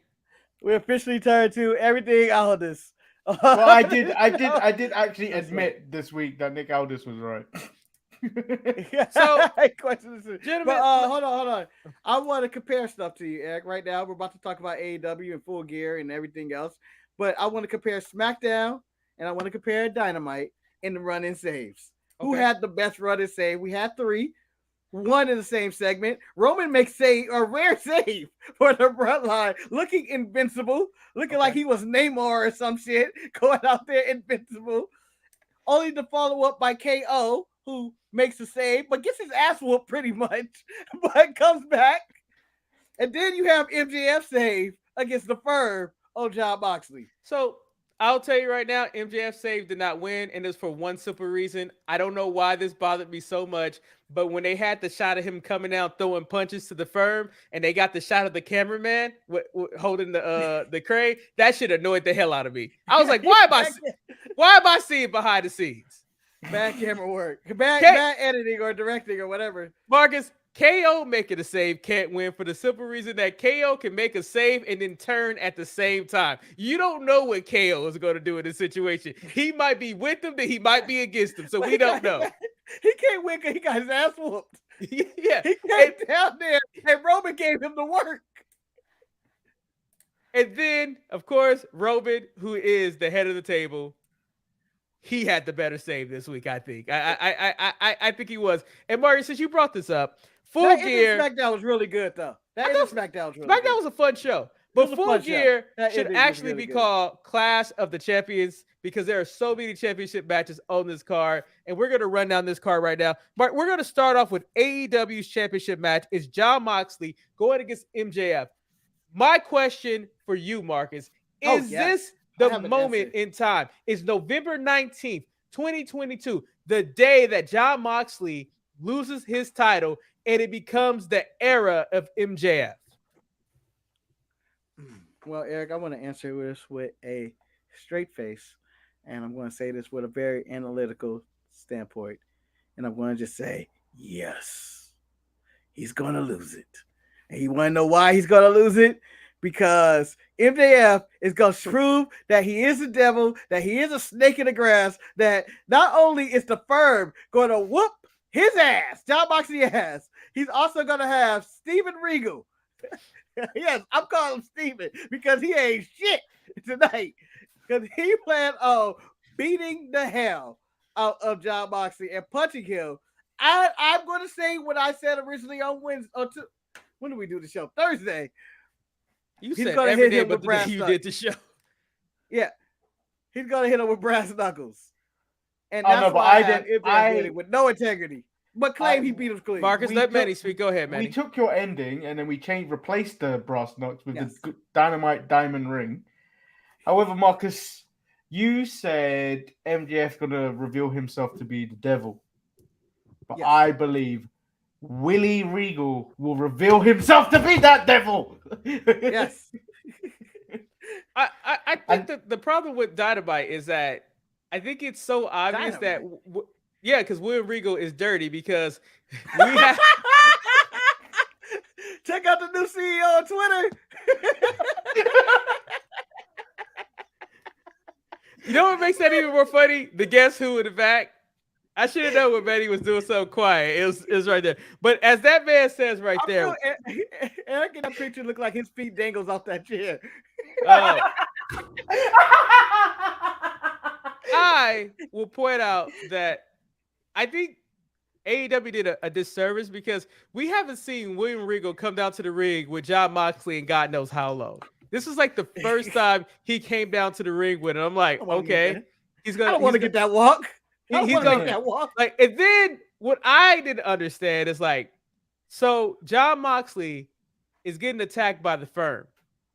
We officially turned to everything Aldis. Well, I did actually admit this week that Nick Aldis was right. So, gentlemen, hold on. I want to compare stuff to you, Eric. Right now, we're about to talk about AEW and Full Gear and everything else, but I want to compare SmackDown and I want to compare Dynamite in the run-in saves. Okay. Who had the best run-in save? We had 3. One in the same segment. Roman makes a rare save for the front line, looking invincible, looking like he was Neymar or some shit, going out there invincible, only to follow up by KO, who makes a save, but gets his ass whooped pretty much, but comes back. And then you have MJF save against the Firm on Jon Moxley. So I'll tell you right now, MJF save did not win, and it's for one simple reason. I don't know why this bothered me so much, but when they had the shot of him coming out throwing punches to the Firm, and they got the shot of the cameraman holding the crane, that shit annoyed the hell out of me. I was like, why am I seeing behind the scenes? Bad camera work, bad editing or directing or whatever. Marcus, KO making a save can't win for the simple reason that KO can make a save and then turn at the same time. You don't know what KO is going to do in this situation. He might be with him, but he might be against him, so we don't know. He can't win because he got his ass whooped. Yeah. He came down there and Roman gave him the work. And then, of course, Roman, who is the head of the table, he had the better save this week, I think. I think he was. And Mario, since you brought this up, Full Gear. SmackDown was really good, though. SmackDown was really SmackDown good. Was a fun show. But Full Gear should actually be called Clash of the Champions, because there are so many championship matches on this card. And we're going to run down this card right now. Mark, we're going to start off with AEW's championship match. It's Jon Moxley going against MJF. My question for you, Marcus, is this the moment in time? Is November 19th, 2022, the day that Jon Moxley loses his title and it becomes the era of MJF? Well, Eric, I want to answer this with a straight face, and I'm going to say this with a very analytical standpoint, and I'm going to just say, yes, he's going to lose it. And you want to know why he's going to lose it? Because MJF is going to prove that he is the devil, that he is a snake in the grass, that not only is the Firm going to whoop his ass, Jon Moxley ass, he's also going to have Steven Regal. Yes, I'm calling him Steven because he ain't shit tonight. Because he planned on beating the hell out of Jon Moxley and punching him. I'm going to say what I said originally on Wednesday. When did we do the show? Thursday. You said every day but the day you did the show. Yeah. He's going to hit him with brass knuckles. And that's why I did it with no integrity. But claim he beat him clean. Marcus, let Manny speak. Go ahead, Manny. We took your ending and then we replaced the brass knucks with the Dynamite Diamond Ring. However, Marcus, you said MJF going to reveal himself to be the devil. But I believe Willie Regal will reveal himself to be that devil. Yes. I think that the problem with Dynamite is that I think it's so obvious that because William Regal is dirty because we have check out the new CEO on Twitter. You know what makes that even more funny? The Guess Who in the back. I should have known what Manny was doing so quiet. It was right there. But as that man says right there, Eric in that picture look like his feet dangles off that chair. I will point out that I think AEW did a disservice because we haven't seen William Regal come down to the ring with Jon Moxley and God knows how long. This is like the first time he came down to the ring with him. I'm like, okay, he's gonna. I don't want to get that walk. He's gonna get that walk. Like, and then what I didn't understand is like, so Jon Moxley is getting attacked by the Firm.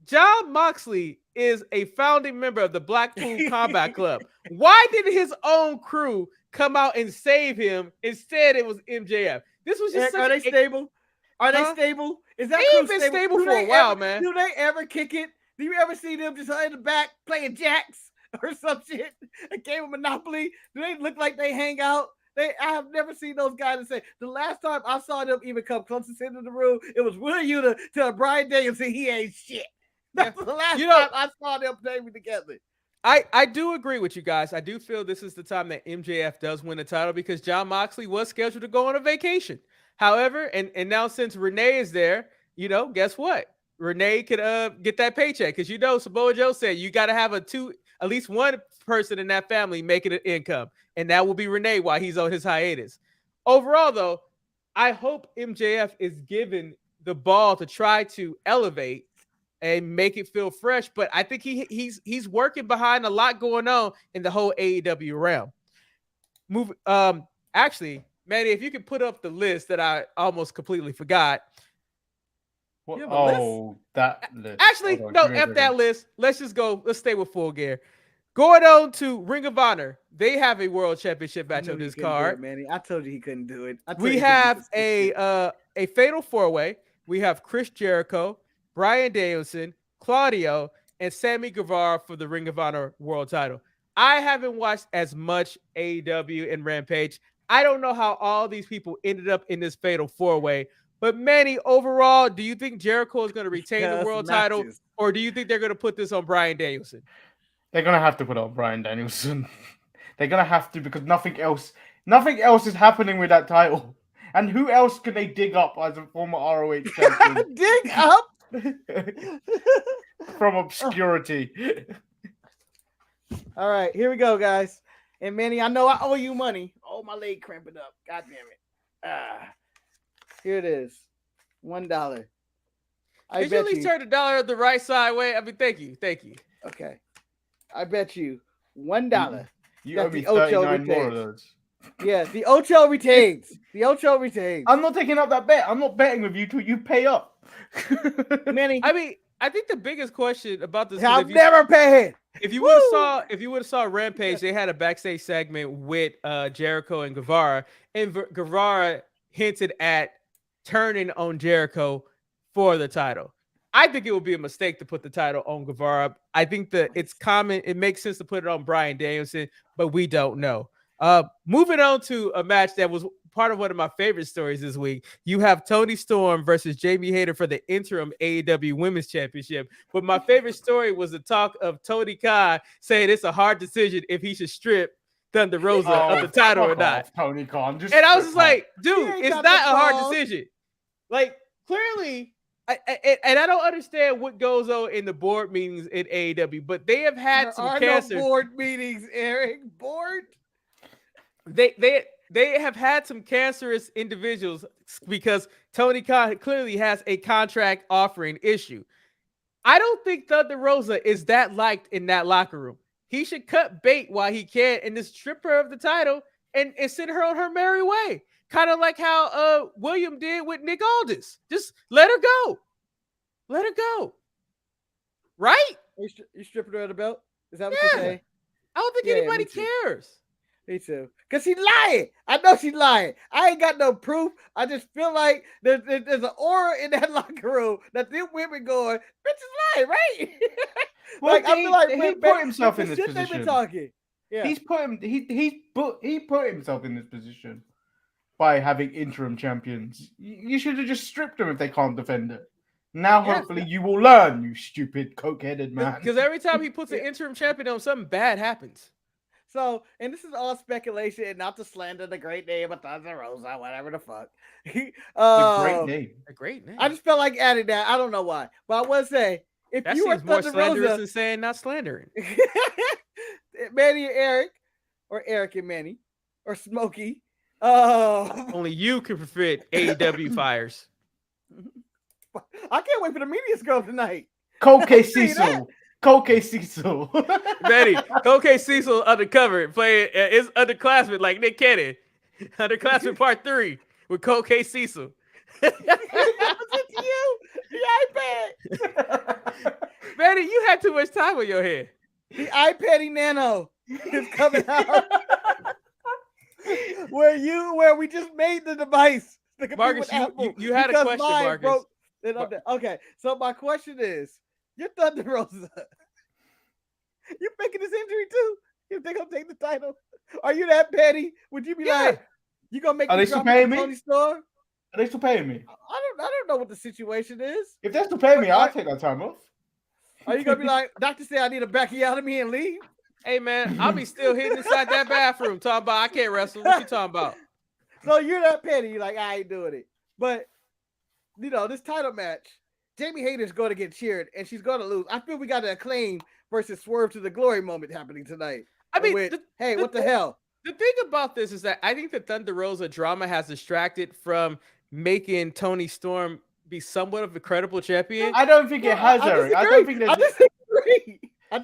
Jon Moxley is a founding member of the Blackpool Combat Club. Why did his own crew come out and save him? Instead, it was MJF. This was just. Are they stable? Are they stable? Is that crew been stable for a while, man? Do they ever kick it? Do you ever see them just in the back playing jacks or some shit? A game of Monopoly? Do they look like they hang out? I have never seen those guys say. The last time I saw them even come closest into the room, it was Will Yuta to Brian Danielson. He ain't shit. That's the last time I saw them playing together. I do agree with you guys. I do feel this is the time that MJF does win the title because Jon Moxley was scheduled to go on a vacation. However, and now since Renee is there, guess what? Renee could get that paycheck because Samoa Joe said you got to have at least one person in that family making an income, and that will be Renee while he's on his hiatus. Overall, though, I hope MJF is given the ball to try to elevate and make it feel fresh, but I think he's working behind a lot going on in the whole AEW realm. Actually, Manny, if you could put up the list that I almost completely forgot. That list. Actually, no, F that list. Let's just go. Let's stay with Full Gear. Going on to Ring of Honor. They have a World Championship match on this card. Manny, I told you he couldn't do it. We have a fatal four-way. We have Chris Jericho, Bryan Danielson, Claudio, and Sammy Guevara for the Ring of Honor World title. I haven't watched as much AEW and Rampage. I don't know how all these people ended up in this fatal four-way. But Manny, overall, do you think Jericho is going to retain the world title, or do you think they're going to put this on Bryan Danielson? They're going to have to put it on Bryan Danielson. They're going to have to because nothing else is happening with that title. And who else can they dig up as a former ROH champion? Dig up? From obscurity. All right, here we go, guys. And Manny, I know I owe you money. Oh, my leg cramping up. God damn it. Here it is. $1. I bet you. At least turn the dollar the right side way? I mean, thank you. Okay. I bet you $1. You owe me 39 more of those. Yeah, the Ocho retains. I'm not taking up that bet. I'm not betting with you till you pay up. Manny. I mean, I think the biggest question about this I'll never pay. If you would have saw Rampage, they had a backstage segment with Jericho and Guevara, and Guevara hinted at turning on Jericho for the title. I think it would be a mistake to put the title on Guevara. I think that it's common. It makes sense to put it on Bryan Danielson, but we don't know. Moving on to a match that was part of one of my favorite stories this week. You have Toni Storm versus Jamie Hayter for the interim AEW Women's Championship. But my favorite story was the talk of Tony Khan saying it's a hard decision if he should strip Thunder Rosa of the title or not. Tony Khan. And I was just like, dude, it's not a hard decision. Like, clearly, I don't understand what goes on in the board meetings in AEW, but they have had some cancer. No board meetings, Eric. Board? They have had some cancerous individuals because Tony Khan clearly has a contract offering issue. I don't think Thunder Rosa is that liked in that locker room. He should cut bait while he can and just strip her of the title and send her on her merry way. Kind of like how William did with Nick Aldis. Just let her go. Let her go. Right? You stripping her of the belt? Is that what you're saying? I don't think anybody cares. Me too. Because she's lying. I know she's lying. I ain't got no proof. I just feel like there's an aura in that locker room that them women going, bitch is lying, right? Well, I feel like he put himself in this position. Been talking. Yeah. He put himself in this position by having interim champions. You should have just stripped them if they can't defend it. Now, hopefully, you will learn, you stupid coke-headed man. Because every time he puts an interim champion on, something bad happens. So, and this is all speculation, and not to slander the great name of Thunder Rosa, whatever the fuck. It's a great name. A great name. I just felt like adding that. I don't know why, but I will say, if That you were seems more Thunder slanderous Rosa, than saying not slandering. Manny and Eric, or Eric and Manny, or Smokey. Only you can prevent AEW fires. I can't wait for the media scrum tonight. Coke Cecil. Coke Cecil. Betty, Coke Cecil undercover playing is underclassmen like Nick Cannon. Underclassmen Part 3 with Coke Cecil. Was it you? The iPad. Betty, you had too much time on your head. The iPad Nano is coming out. where we just made the device. Marcus, you had a question, Marcus. Okay, so my question is, you're Thunder Rosa. You faking this injury too? You think I'll take the title? Are you that petty? Would you be like, you gonna make me drop Tony Storm? Are they still paying me? I don't know what the situation is. If they're still paying me, I'll take that time off. Are you gonna be like, doctor said I need a backiotomy and leave? Hey man, I'll be still hitting inside that bathroom talking about I can't wrestle. What you talking about? So you're that petty. You're like, I ain't doing it. But this title match, Jamie Hayter's going to get cheered and she's going to lose. I feel we got an Acclaim versus Swerve to the Glory moment happening tonight. I mean, what the hell? The thing about this is that I think the Thunder Rosa drama has distracted from making Tony Storm be somewhat of a credible champion. I don't think it has, Eric. I don't think there's. I disagree. I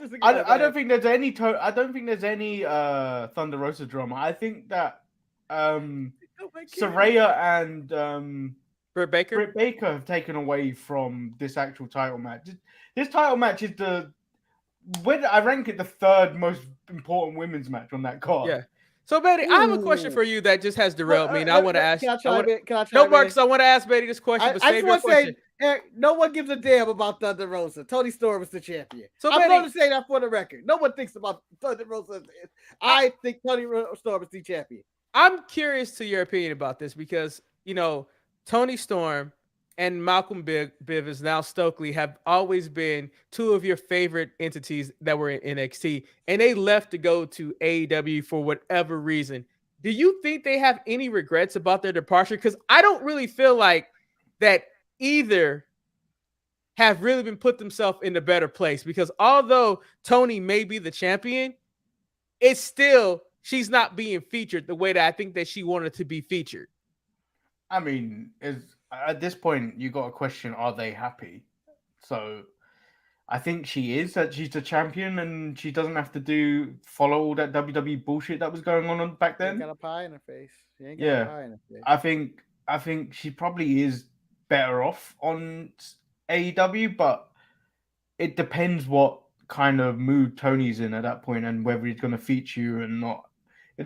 don't think there's any. I don't think there's any Thunder Rosa drama. I think that Saraya and Britt Baker have taken away from this actual title match. This title match is I rank it the third most important women's match on that card. Yeah. So Betty, I have a question for you that just has derailed me, and I want to ask. Can I try it? No, Marcus, I want to ask Betty this question. But I just want to say, Eric, no one gives a damn about Thunder Rosa. Tony Storm is the champion. So I'm going to say that for the record. No one thinks about Thunder Rosa. I think Tony Storm is the champion. I'm curious to your opinion about this because Tony Storm and Malcolm Bivens, now Stokely, have always been two of your favorite entities that were in NXT, and they left to go to AEW for whatever reason. Do you think they have any regrets about their departure? Because I don't really feel like that either have really been put themselves in a better place, because although Tony may be the champion, it's still, she's not being featured the way that I think that she wanted to be featured. I mean, at this point, you got a question: are they happy? So, I think she is. That she's the champion, and she doesn't have to follow all that WWE bullshit that was going on back then. She ain't got a pie in her face. A pie in her face. I think she probably is better off on AEW, but it depends what kind of mood Tony's in at that point and whether he's going to feature you or not.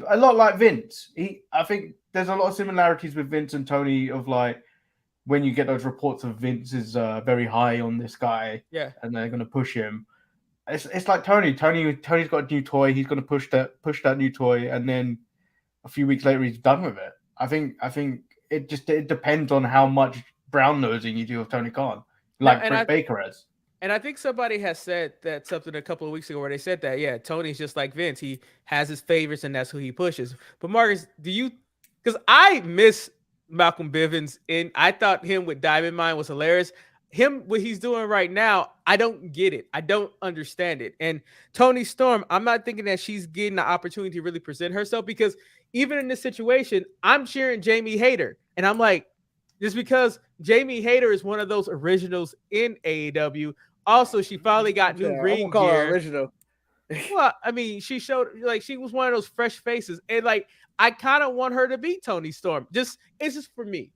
A lot like Vince. I think there's a lot of similarities with Vince and Tony of like when you get those reports of Vince is very high on this guy, and they're going to push him. It's like Tony. Tony's got a new toy. He's going to push that new toy, and then a few weeks later he's done with it. I think it depends on how much brown nosing you do of Tony Khan, like Britt Baker has. And I think somebody has said that something a couple of weeks ago where they said that, Tony's just like Vince. He has his favorites and that's who he pushes. But Marcus, because I miss Malcolm Bivens, and I thought him with Diamond Mine was hilarious. What he's doing right now, I don't get it. I don't understand it. And Tony Storm, I'm not thinking that she's getting the opportunity to really present herself, because even in this situation, I'm cheering Jamie Hayter. And I'm like, just because Jamie Hayter is one of those originals in AEW. Also, she finally got new ring gear. Her original. Well, I mean, she showed like she was one of those fresh faces, and like I kind of want her to beat Tony Storm. It's just for me.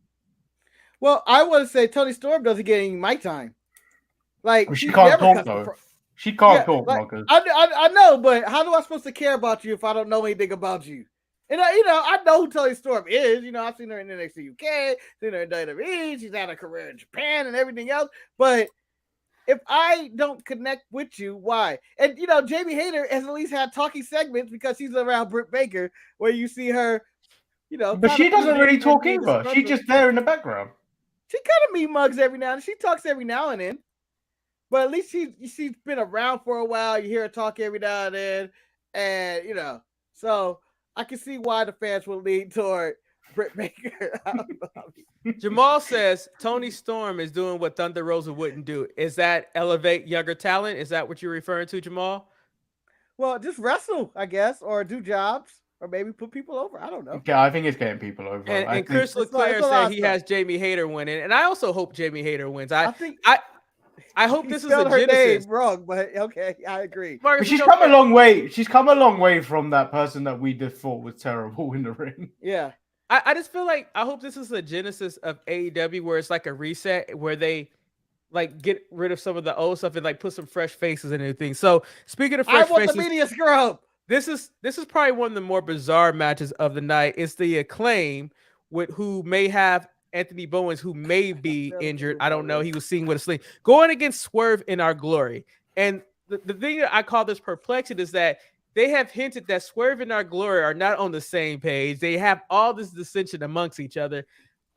Well, I want to say Tony Storm doesn't get any mic time. Like she can't talk though. She can't talk, Marcus. I know, but how am I supposed to care about you if I don't know anything about you? And I know who Tony Storm is. I've seen her in NXT UK, seen her in WWE. She's had a career in Japan and everything else, but if I don't connect with you, why? And Jamie Hayter has at least had talking segments because she's around Britt Baker, where you see her, But she doesn't really talk either. She's just there in the background. She kind of mean mugs every now and then. She talks every now and then, but at least she's been around for a while. You hear her talk every now and then, and So I can see why the fans will lean toward Britt Baker. I don't know. Jamal says Tony Storm is doing what Thunder Rosa wouldn't do. Is that elevate younger talent? Is that what you're referring to, Jamal? Well, just wrestle, I guess, or do jobs, or maybe put people over. I don't know. Yeah, I think it's getting people over. And Chris Leclerc said he has Jamie Hayter winning, and I also hope Jamie Hayter wins. I hope this is a genesis. Wrong, but okay, I agree. But she's come a long way. She's come a long way from that person that we just thought was terrible in the ring. Yeah. I just feel like I hope this is a genesis of AEW where it's like a reset where they like get rid of some of the old stuff and like put some fresh faces and everything. So speaking of fresh faces, the media scrub. This is probably one of the more bizarre matches of the night. It's the Acclaim with who may have Anthony Bowens, who may be injured. I don't know. He was seen with a sling going against Swerve in Our Glory. And the thing that I call this perplexing is that they have hinted that Swerve and Our Glory are not on the same page. They have all this dissension amongst each other.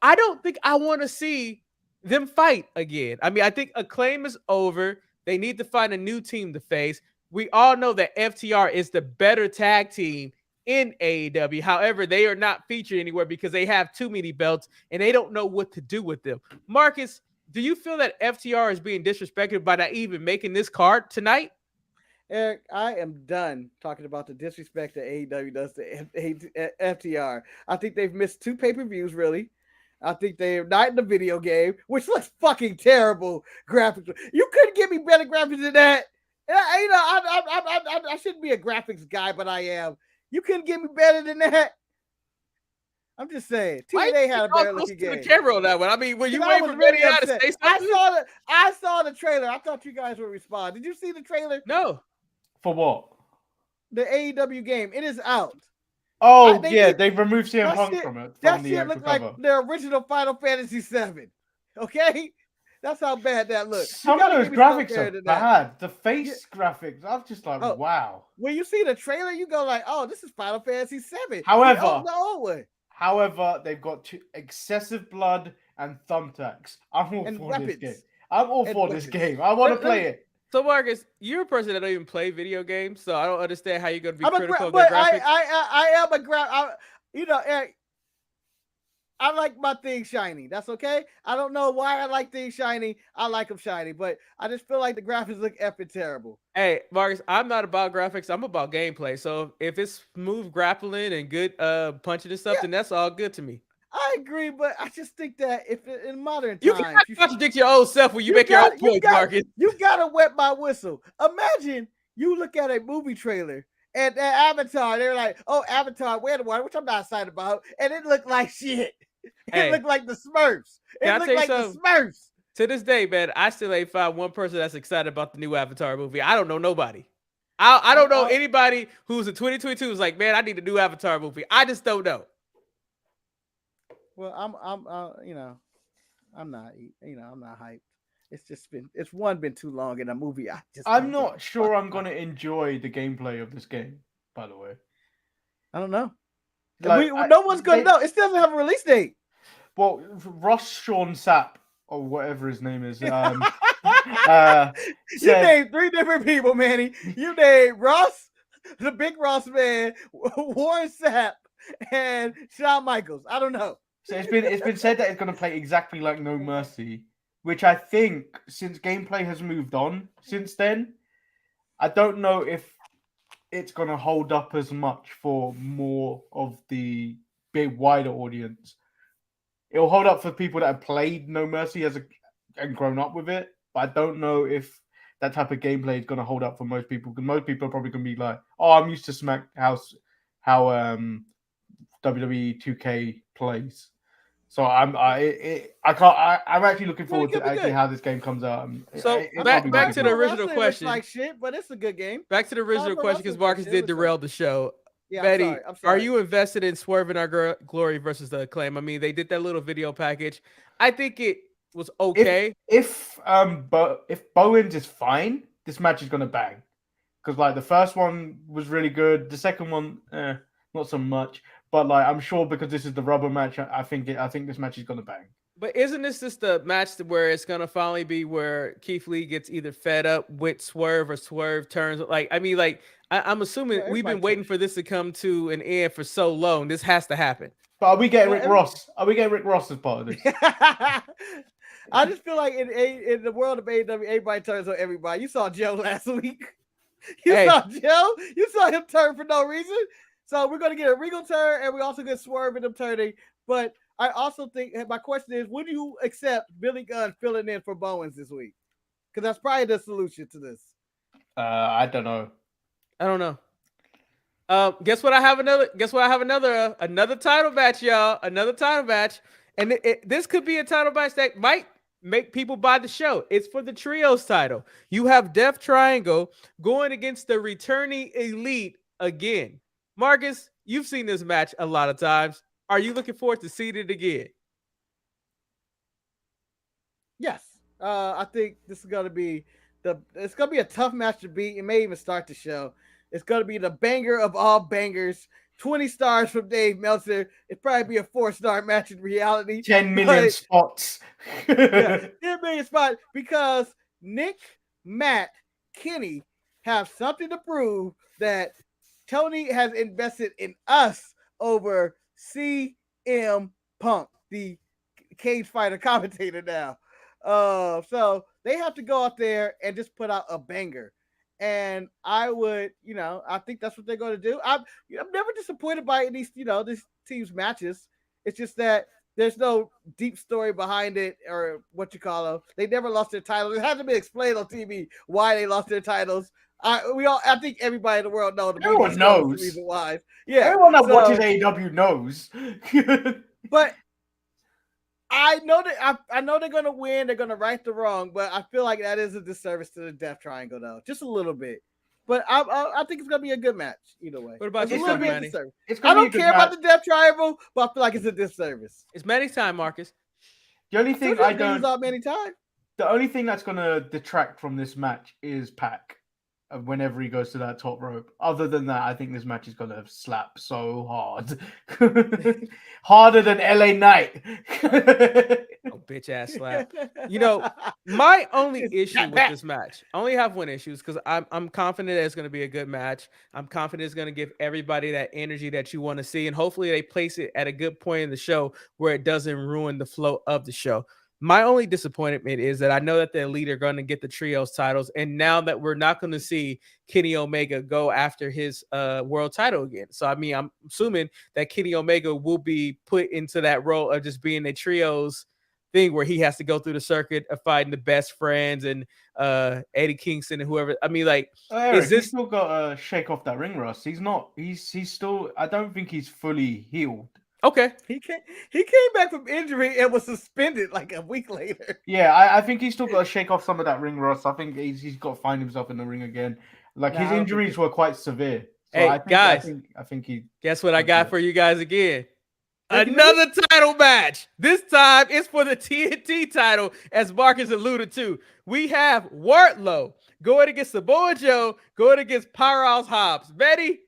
I don't think I want to see them fight again. I mean, I think Acclaim is over. They need to find a new team to face. We all know that FTR is the better tag team in AEW. However, they are not featured anywhere because they have too many belts and they don't know what to do with them. Marcus, do you feel that FTR is being disrespected by not even making this card tonight? Eric, I am done talking about the disrespect that AEW does to FTR. I think they've missed 2 pay-per-views, really. I think they're not in the video game, which looks fucking terrible graphics. You couldn't give me better graphics than that. I shouldn't be a graphics guy, but I am. You couldn't get me better than that. I'm just saying. TNA had a better looking game. The camera on that one. I mean, when you waiting for Manny Hayes to say something? I saw the trailer. I thought you guys would respond. Did you see the trailer? No. For what? The AEW game. It is out. Oh, they removed CM Punk from it. That shit looked like the original Final Fantasy VII. Okay? That's how bad that looks. Some of those graphics are bad. The face graphics, I'm just like, wow. When you see the trailer, you go like, oh, this is Final Fantasy VII. However, they've got excessive blood and thumbtacks. I'm all for this game. I'm all for this game. I want to play it. So, Marcus, you're a person that don't even play video games, so I don't understand how you're going to be critical of their graphics. I am a Eric, I like my things shiny. That's okay. I don't know why I like things shiny. I like them shiny, but I just feel like the graphics look effing terrible. Hey, Marcus, I'm not about graphics. I'm about gameplay. So if it's smooth grappling and good punching and stuff, then that's all good to me. I agree, but I just think that if in modern times you can't contradict your own self when you make your own points, Marcus. You gotta wet my whistle. Imagine you look at a movie trailer and Avatar, they're like, "Oh, Avatar, where the one?" Which I'm not excited about, and it looked like shit. It looked like the Smurfs. It looked like the Smurfs. To this day, man, I still ain't found one person that's excited about the new Avatar movie. I don't know nobody. I don't know anybody who's in 2022 who's like, man, I need a new Avatar movie. I just don't know. Well, I'm not hyped. It's been too long in a movie. I'm not sure I'm gonna enjoy the gameplay of this game. By the way, I don't know. No one's gonna know. It still doesn't have a release date. Well, Ross Sean Sapp or whatever his name is. You named 3 different people, Manny. You named Ross, the big Ross man, Warren Sapp, and Shawn Michaels. I don't know. So it's been said that it's going to play exactly like No Mercy, which I think since gameplay has moved on since then, I don't know if it's going to hold up as much for more of the big wider audience. It'll hold up for people that have played No Mercy and grown up with it, but I don't know if that type of gameplay is going to hold up for most people, because most people are probably going to be like, "Oh, I'm used to how WWE 2K plays." So I'm actually looking forward to actually how this game comes out. So back to the original question. Like shit, but it's a good game. Back to the original question, because Marcus did derail the show. Yeah, Betty, I'm sorry. Are you invested in Swerve and Our Glory versus the Acclaim? I mean, they did that little video package. I think it was okay. If Bowens is fine, this match is gonna bang. Because like the first one was really good, the second one, not so much. But like I'm sure because this is the rubber match, I think this match is gonna bang. But isn't this just the match where it's gonna finally be where Keith Lee gets either fed up with Swerve or Swerve turns? Like, I mean, like I'm assuming Well, we've been everybody waiting turns. for this to come to an end for so long. This has to happen. But are we getting Well, Rick Ross? Are we getting Rick Ross as part of this? I just feel like in the world of AEW, everybody turns on everybody. You saw Joe last week. You Hey. saw Joe. You saw him turn for no reason. So we're gonna get a Regal turn, and we also get Swerve in them turning. But I also think my question is: would you accept Billy Gunn filling in for Bowens this week? Because that's probably the solution to this. I don't know. I don't know. Guess what? I have another title match, y'all. Another title match, and this could be a title match that might make people buy the show. It's for the trios title. You have Death Triangle going against the returning Elite again. Marcus, you've seen this match a lot of times. Are you looking forward to seeing it again? Yes, I think this is gonna be it's gonna be a tough match to beat. It may even start the show. It's gonna be the banger of all bangers. 20 stars from Dave Meltzer. It'd probably be a 4-star match in reality. 10 million spots. Yeah, 10 million spots because Nick, Matt, Kenny have something to prove that Tony has invested in us over CM Punk, the cage fighter commentator now. So they have to go out there and just put out a banger. And I would, I think that's what they're going to do. I'm never disappointed by these, these teams' matches. It's just that there's no deep story behind it or what you call them. They never lost their titles. It hasn't been explained on TV why they lost their titles. I think everybody in the world knows. Everyone knows the reason why. Yeah, everyone that watches AEW knows. But I know that I know they're gonna win. They're gonna right the wrong, but I feel like that is a disservice to the Death Triangle, though, just a little bit. But I think it's gonna be a good match either way. What about you, Manny? I don't care about the Death Triangle, but I feel like it's a disservice. It's Manny's time, Marcus. The only thing I don't. The only thing that's gonna detract from this match is Pac. Whenever he goes to that top rope. Other than that, I think this match is going to slap so hard. Harder than LA Knight. Oh, bitch ass slap. My only issue with this match, I only have one issue, because I'm confident that it's going to be a good match. I'm confident it's going to give everybody that energy that you want to see. And hopefully they place it at a good point in the show where it doesn't ruin the flow of the show. My only disappointment is that I know that the Elite are going to get the trios titles, and now that we're not going to see Kenny Omega go after his world title again. So, I mean, I'm assuming that Kenny Omega will be put into that role of just being a trios thing where he has to go through the circuit of fighting the Best Friends and Eddie Kingston and whoever. I mean, like, Eric, is this he's still got to shake off that ring rust? He's not. He's still. I don't think he's fully healed. Okay. He came back from injury and was suspended like a week later. Yeah, I think he's still got to shake off some of that ring rust. I think he's got to find himself in the ring again. Like, his injuries were quite severe. So hey, guys, I think he. Guess what I got for you guys again? Another title match. This time it's for the TNT title, as Marcus alluded to. We have Wardlow going against Samoa Joe, going against Powerhouse Hobbs. Ready?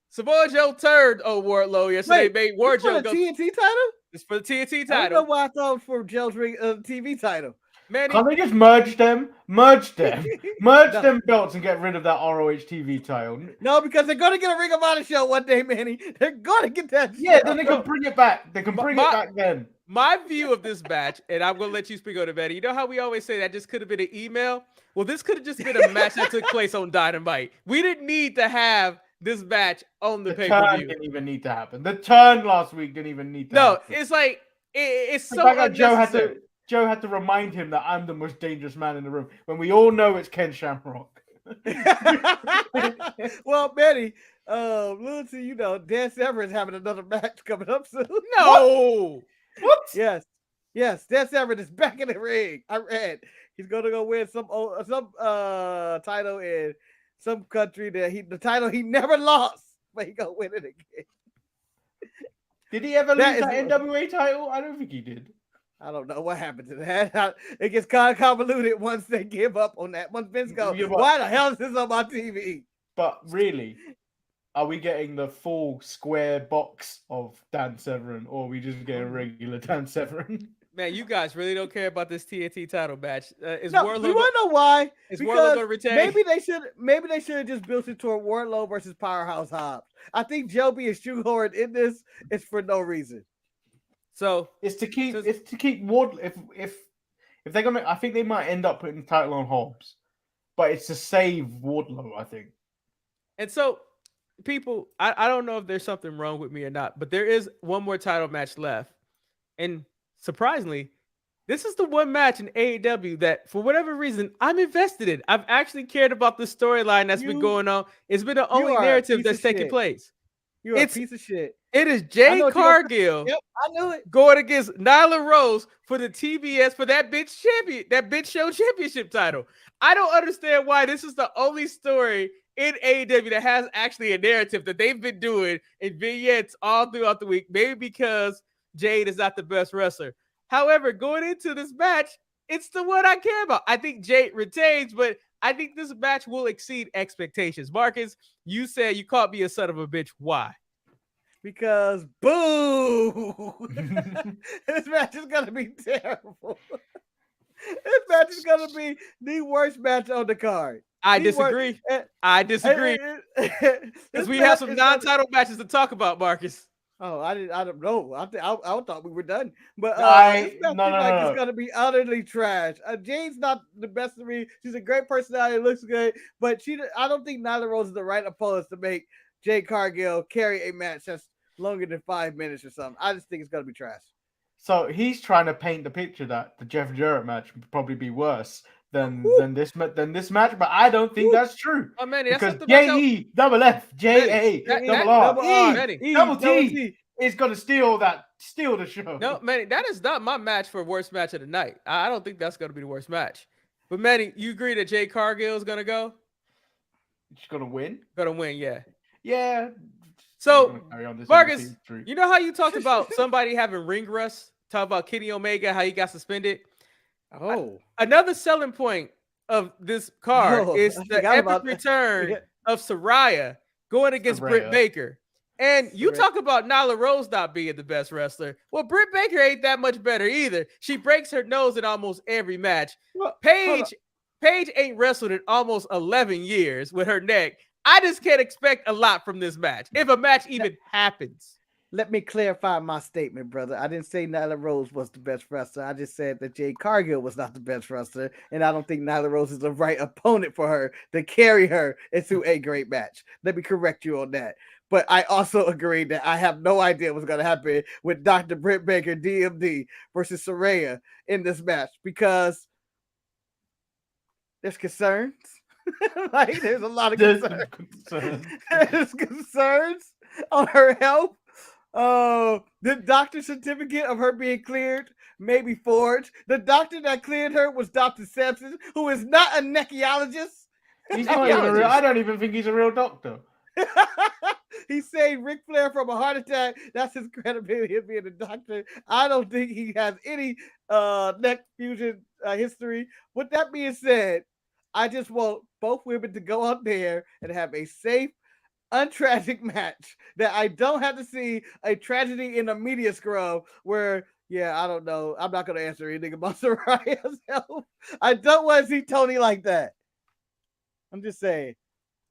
Samoa Joe turned Wardlow yesterday. Made Wardlow go. TNT title? It's for the TNT title. I don't know why I thought it was for Joe's TV title. Manny, can't they just merge them? Merge them belts and get rid of that ROH TV title. No, because they're gonna get a Ring of Honor show one day, Manny. They're gonna get that. Yeah, then they can bring it back. They can bring it back then. My view of this match, and I'm gonna let you speak on it, Manny. You know how we always say that just could have been an email? Well, this could have just been a match that took place on Dynamite. We didn't need to have this match on the pay-per-view. Didn't even need to happen. The turn last week didn't even need to happen. No, it's like it's so unnecessary. Joe had to remind him that I'm the most dangerous man in the room when we all know it's Ken Shamrock. Well, Manny, little to Dan Severn is having another match coming up soon. No. What? Yes, Dan Severn is back in the ring. I read he's gonna go win some title in some country that the title he never lost, but he gonna win it again. Did he ever lose that NWA title? I don't think he did. I don't know what happened to that. It gets kind of convoluted once they give up on that. Once Vince goes, why the hell is this on my TV? But really, are we getting the full square box of Dan Severn, or are we just getting regular Dan Severn? Man, you guys really don't care about this TNT title match. Is No, Wardlow? you want to know why? Is Wardlow Because going to retain? maybe they should have just built it toward Wardlow versus Powerhouse Hobbs. I think Joe being shoehorned in this is for no reason. So it's to keep Wardlow. If they're gonna, I think they might end up putting the title on Hobbs, but it's to save Wardlow, I think. And so, people, I don't know if there's something wrong with me or not, but there is one more title match left. And surprisingly, this is the one match in AEW that, for whatever reason, I'm invested in. I've actually cared about the storyline that's been going on. It's been the only narrative that's taking place. You're a piece of shit. It is Jade Cargill. Yep, I knew it. Going against Nyla Rose for the TBS for that bitch show championship title. I don't understand why this is the only story in AEW that has actually a narrative that they've been doing in vignettes all throughout the week. Maybe because Jade is not the best wrestler. However, going into this match, it's the one I care about. I think Jade retains, but I think this match will exceed expectations. Marcus, you said you called me a son of a bitch. Why? Because boo! This match is gonna be terrible. This match is gonna be the worst match on the card. I disagree. Because we have some non-title matches to talk about, Marcus. Oh, I don't know. I thought we were done, but it's gonna be utterly trash. Jade's not the best of me. She's a great personality, looks good, but I don't think Nyla Rose is the right opponent to make Jade Cargill carry a match that's longer than 5 minutes or something. I just think it's gonna be trash. So he's trying to paint the picture that the Jeff Jarrett match would probably be worse than this match, but I don't think that's true. Oh man, that's because J-E double F J A double R E double T is gonna steal the show. No, Manny, that is not my match for worst match of the night. I don't think that's gonna be the worst match. But Manny, you agree that Jade Cargill is gonna go? She's gonna win. Gonna win, yeah. Yeah. So Marcus, you know how you talked about somebody having ring rust? Talk about Kenny Omega, how he got suspended. Oh, another selling point of this card is the epic return of Saraya going against Britt Baker. And you talk about Nyla Rose not being the best wrestler. Well, Britt Baker ain't that much better either. She breaks her nose in almost every match. Paige ain't wrestled in almost 11 years with her neck. I just can't expect a lot from this match, if a match even happens. Let me clarify my statement, brother. I didn't say Nyla Rose was the best wrestler. I just said that Jade Cargill was not the best wrestler, and I don't think Nyla Rose is the right opponent for her to carry her into a great match. Let me correct you on that. But I also agree that I have no idea what's going to happen with Dr. Britt Baker, DMD, versus Saraya in this match because there's concerns. Like, there's a lot of concerns. There's concerns on her health. The doctor certificate of her being cleared may be forged. The doctor that cleared her was Dr. Sampson, who is not a nechiologist. He's not even real. I don't even think he's a real doctor. He saved Ric Flair from a heart attack. That's his credibility of being a doctor. I don't think he has any neck fusion history. With that being said, I just want both women to go out there and have a safe, untragic match that I don't have to see a tragedy in a media scrub where, I don't know. I'm not going to answer anything about Saraya's health. I don't want to see Tony like that. I'm just saying.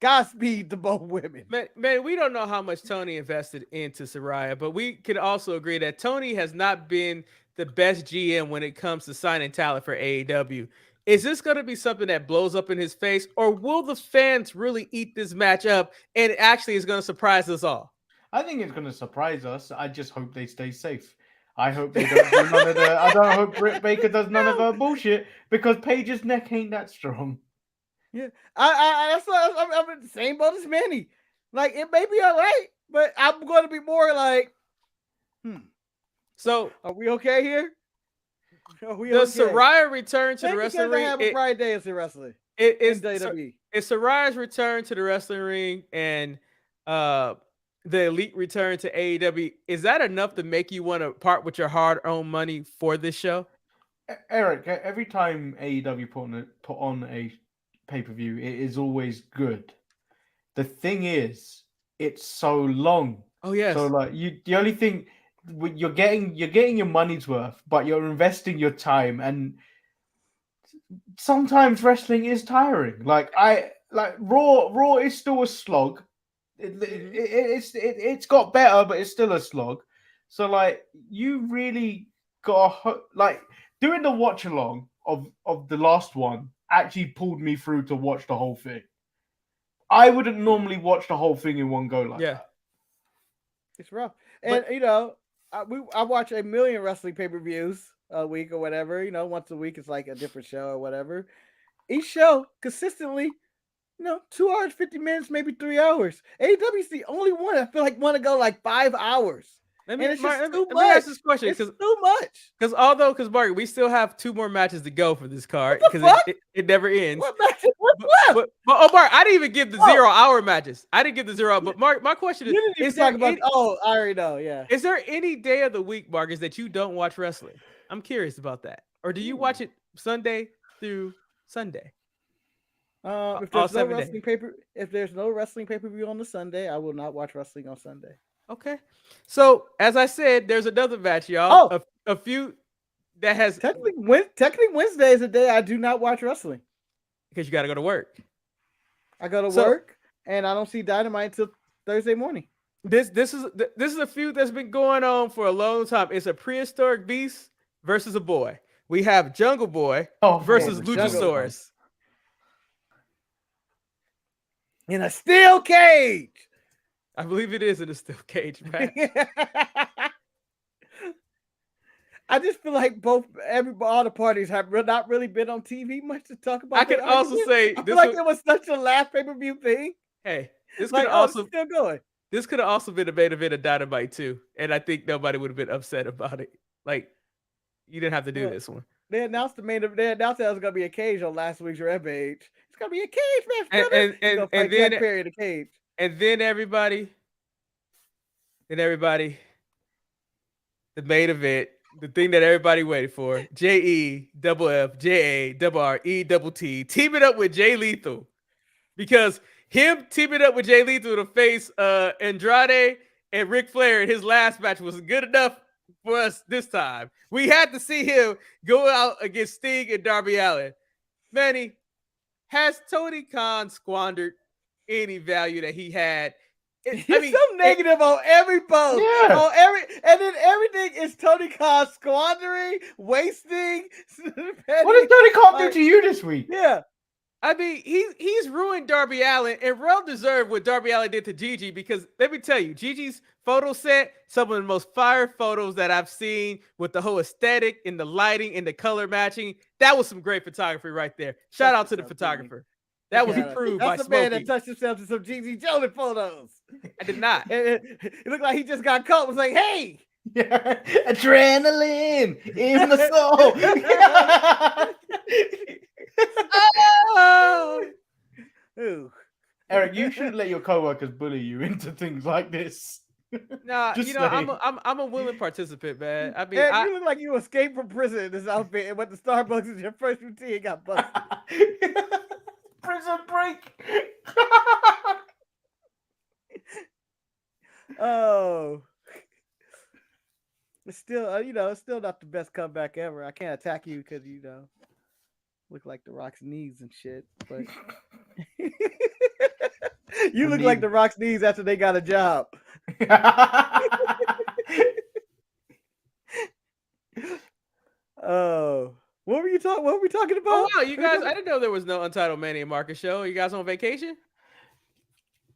Godspeed to both women. Man, we don't know how much Tony invested into Saraya, but we can also agree that Tony has not been the best GM when it comes to signing talent for AEW. Is this going to be something that blows up in his face, or will the fans really eat this match up and it actually is going to surprise us all? I think it's going to surprise us. I just hope they stay safe. I hope they don't do none of the. I don't hope Britt Baker does none of her bullshit because Paige's neck ain't that strong. Yeah, I'm in the same boat as Manny. Like, it may be all right, but I'm going to be more like, So, are we okay here? Does Saraya return to the wrestling ring? I have a Friday day as a wrestler. Is Saraya's return to the wrestling ring and the Elite return to AEW, is that enough to make you want to part with your hard-earned money for this show? Eric, every time AEW put on a pay-per-view, it is always good. The thing is, it's so long. Oh yes. So like the only thing you're getting your money's worth, but you're investing your time, and sometimes wrestling is tiring. Like Raw is still a slog. It's got better, but it's still a slog. So like you really got like doing the watch along of the last one actually pulled me through to watch the whole thing. I wouldn't normally watch the whole thing in one go like that. It's rough. And I watch a million wrestling pay-per-views a week or whatever. Once a week it's like a different show or whatever. Each show consistently, 2 hours, 50 minutes, maybe 3 hours. AEW is the only one I feel like want to go like 5 hours. Let me too much. Let me ask this question. It's too much. Because Mark, we still have 2 more matches to go for this card because it never ends. What matches? What's left? But Mark, I didn't even give the 0 hour matches. I didn't give the 0 hour. But Mark, my question is: You didn't even talk about. I already know. Yeah. Is there any day of the week, Marcus, that you don't watch wrestling? I'm curious about that. Or do you watch it Sunday through Sunday? If there's no wrestling pay-per-view on the Sunday, I will not watch wrestling on Sunday. Okay. So as I said, there's another match, y'all. A few that has technically Wednesday is a day I do not watch wrestling because you got to go to work. I go to work and I don't see Dynamite until Thursday morning. This is a feud that's been going on for a long time. It's a prehistoric beast versus a boy. We have Jungle Boy versus Luchasaurus in a steel cage. I believe it is in a steel cage, right? I just feel like all the parties have not really been on TV much to talk about. I can also say I feel like it was such a last pay-per-view thing. Hey, this could also still going. This could have also been a main event of Dynamite too, and I think nobody would have been upset about it. Like, you didn't have to do this one. They announced They announced that it was gonna be a cage on last week's Rampage. It's gonna be a cage match, and then Perry in a cage. And then everybody, the main event, the thing that everybody waited for, JEFFJARRETT, teaming up with Jay Lethal. Because him teaming up with Jay Lethal to face Andrade and Ric Flair in his last match was good enough for us this time. We had to see him go out against Sting and Darby Allin. Manny, has Tony Khan squandered any value that he had? He's so negative on every post. Yeah. And then everything is Tony Khan squandering, wasting. What did Tony Khan do to you this week? Yeah. I mean, he's ruined Darby Allin, and well deserved what Darby Allin did to Gigi, because let me tell you, Gigi's photo set, some of the most fire photos that I've seen with the whole aesthetic and the lighting and the color matching. That was some great photography right there. Shout out to the photographer. That was approved by Smokey. That's the man that touched himself to some Gigi Jonas photos. I did not. It looked like he just got caught. It was like, hey. Yeah. Adrenaline in the soul. Ooh. Eric, you shouldn't let your coworkers bully you into things like this. Nah, I'm a willing participant, man. I mean, you look like you escaped from prison in this outfit and went to Starbucks as your first routine and got busted. Prison break. Oh, it's still, it's still not the best comeback ever. I can't attack you because look like the Rock's knees and shit, but you look like the Rock's knees after they got a job. Oh, what were we talking about? Oh wow, you guys! I didn't know there was no Untitled Manny and Marcus show. Are you guys on vacation?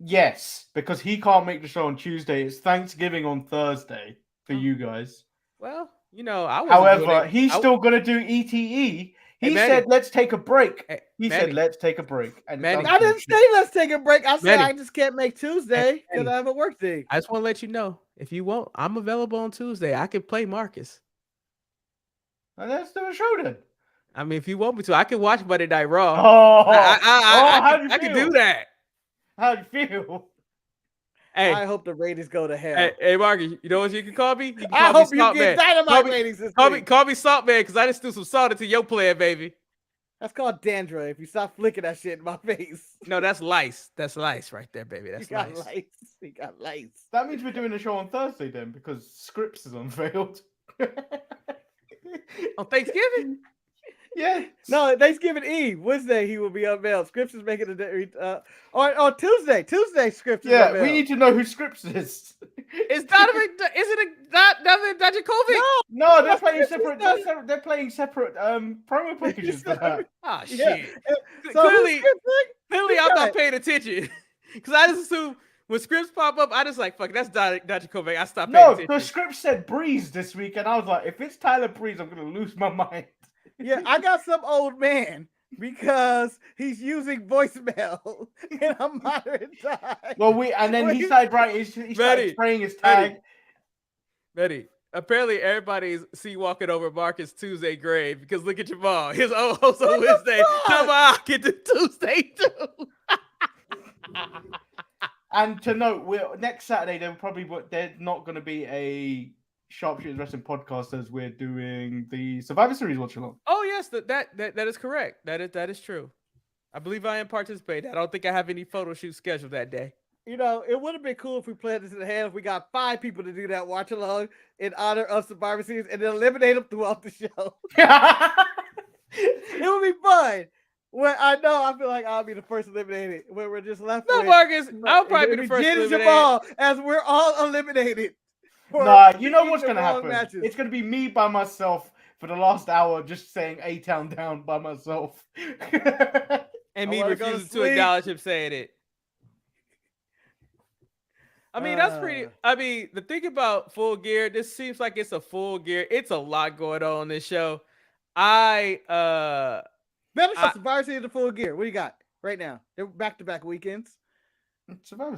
Yes, because he can't make the show on Tuesday. It's Thanksgiving on Thursday for you guys. Well, I was. However, he's still gonna do ETE. He said, "Let's take a break." He said, "Let's take a break." And I didn't say let's take a break. I said I just can't make Tuesday because I have a work day. I just want to let you know, if you want, I'm available on Tuesday. I can play Marcus. Let's do a show then. I mean, if you want me to, I can watch Monday Night Raw. I can do that. How do you feel? Hey, I hope the ratings go to hell. Hey, Marcus, you know what you can call me? You can I hope you get Dynamite ratings this week. Call me Salt Man, because I just threw some salt into your plan, baby. That's called dandruff. If you stop flicking that shit in my face. No, that's lice. That's lice right there, baby. That's lice. You got lice. That means we're doing a show on Thursday then, because Scripps is unveiled. On Thanksgiving? Yeah. No, Thanksgiving Eve, Wednesday, he will be unveiled. Scripps is making on Tuesday. Tuesday, Scripps is unveiled. We need to know who Scripps is. Is Donovan? Is it Donovan Dajakovic? No, they're playing separate. They're playing separate promo packages for that. Ah, shit. Yeah. So Clearly, I'm not paying attention because I just assume when scripts pop up, I just like fuck. That's Dajakovic. I stopped paying attention. No, the script said Breeze this week, and I was like, if it's Tyler Breeze, I'm gonna lose my mind. Yeah, I got some old man because he's using voicemail in a modern time. Well, he started writing. He started spraying his tag. Ready. Apparently, everybody's walking over Marcus Tuesday grave because look at Jamal. His own host on Wednesday. Tomorrow get to Tuesday too. And to note, next Saturday they're not going to be a Sharpshooters Wrestling Podcast as we're doing the Survivor Series watch along. Oh yes, that is correct. That is true. I believe I am participating. I don't think I have any photo shoots scheduled that day. You know, it would have been cool if we planned this in hand. If we got 5 people to do that watch along in honor of Survivor Series and then eliminate them throughout the show. It would be fun. Well, I feel like I'll be the first eliminated. Where we're just left. No, Marcus, I'll probably be the first eliminated. Jamal, as we're all eliminated. Nah, you know what's gonna happen? Matches. It's gonna be me by myself for the last hour, just saying A-Town down by myself, and me refusing to acknowledge him saying it. I mean, that's pretty. I mean, the thing about Full Gear, this seems like it's a Full Gear. It's a lot going on this show. Survivor Series to Full Gear. What do you got right now? They're back-to-back weekends. Survivor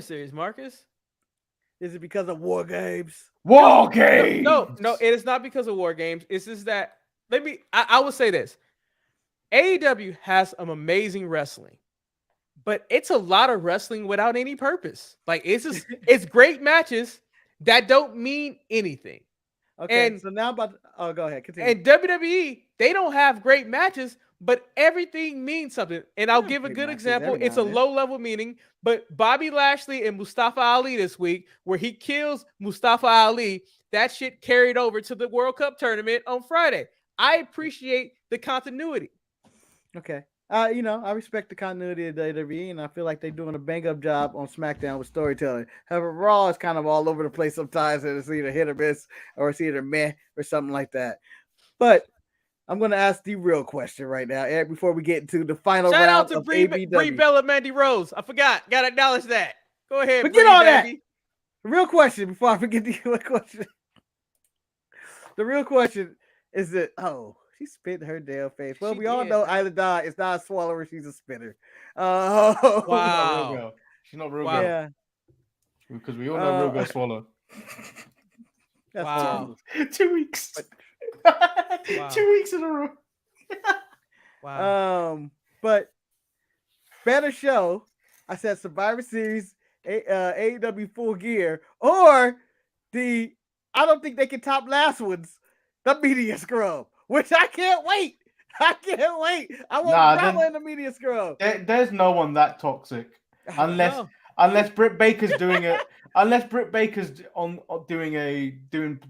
Series, Marcus. Is it because of War Games? War Games! No, it is not because of War Games. It's just that, I will say this. AEW has some amazing wrestling, but it's a lot of wrestling without any purpose. Like, it's great matches that don't mean anything. Okay, and so now go ahead, continue. And WWE, they don't have great matches, but everything means something. And I'll give a good example. It's a low-level meaning, but Bobby Lashley and Mustafa Ali this week, where he kills Mustafa Ali, that shit carried over to the World Cup tournament on Friday. I appreciate the continuity. Okay. I respect the continuity of WWE, and I feel like they're doing a bang-up job on SmackDown with storytelling. However, Raw is kind of all over the place sometimes, and it's either hit or miss, or it's either meh, or something like that. But I'm going to ask the real question right now, Eric, before we get into the final round out to of Brie Bella, Mandy Rose. I forgot. Got to acknowledge that. Go ahead. Forget all that. The real question, before I forget the question. The real question is that, she spit her damn face. Well, we all know Isla Dawn is not a swallower; she's a spitter. Wow, she's not real girl. Yeah, because we all know real girl swallow. Wow, 2 weeks. 2 weeks in a row. Wow. But better show. I said Survivor Series, AEW Full Gear, or I don't think they can top last one's the Media Scrub. Which I can't wait. I want drama in the Media Scrub. There's no one that toxic, unless Britt Baker's doing it. Unless Britt Baker's doing a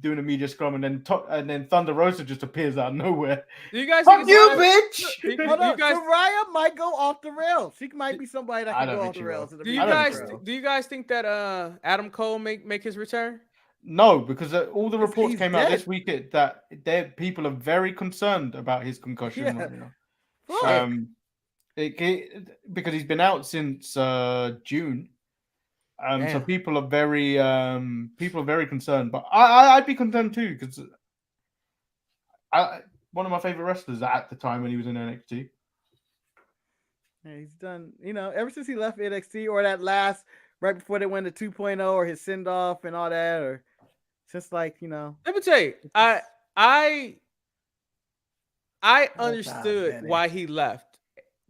Media Scrum, and then Thunder Rosa just appears out of nowhere. Do you guys? Fuck you, bitch! Mariah might go off the rails. She might be somebody that can go off the rails. Do you guys think that Adam Cole make his return? No, because all the reports came out this week that people are very concerned about his concussion right now. Because he's been out since June. So people are very concerned. But I'd be concerned too, because one of my favorite wrestlers at the time when he was in NXT. Yeah, he's done, ever since he left NXT, or that last right before they went to 2.0, or his send off and all that, or just like, Let me tell you, I understood why he left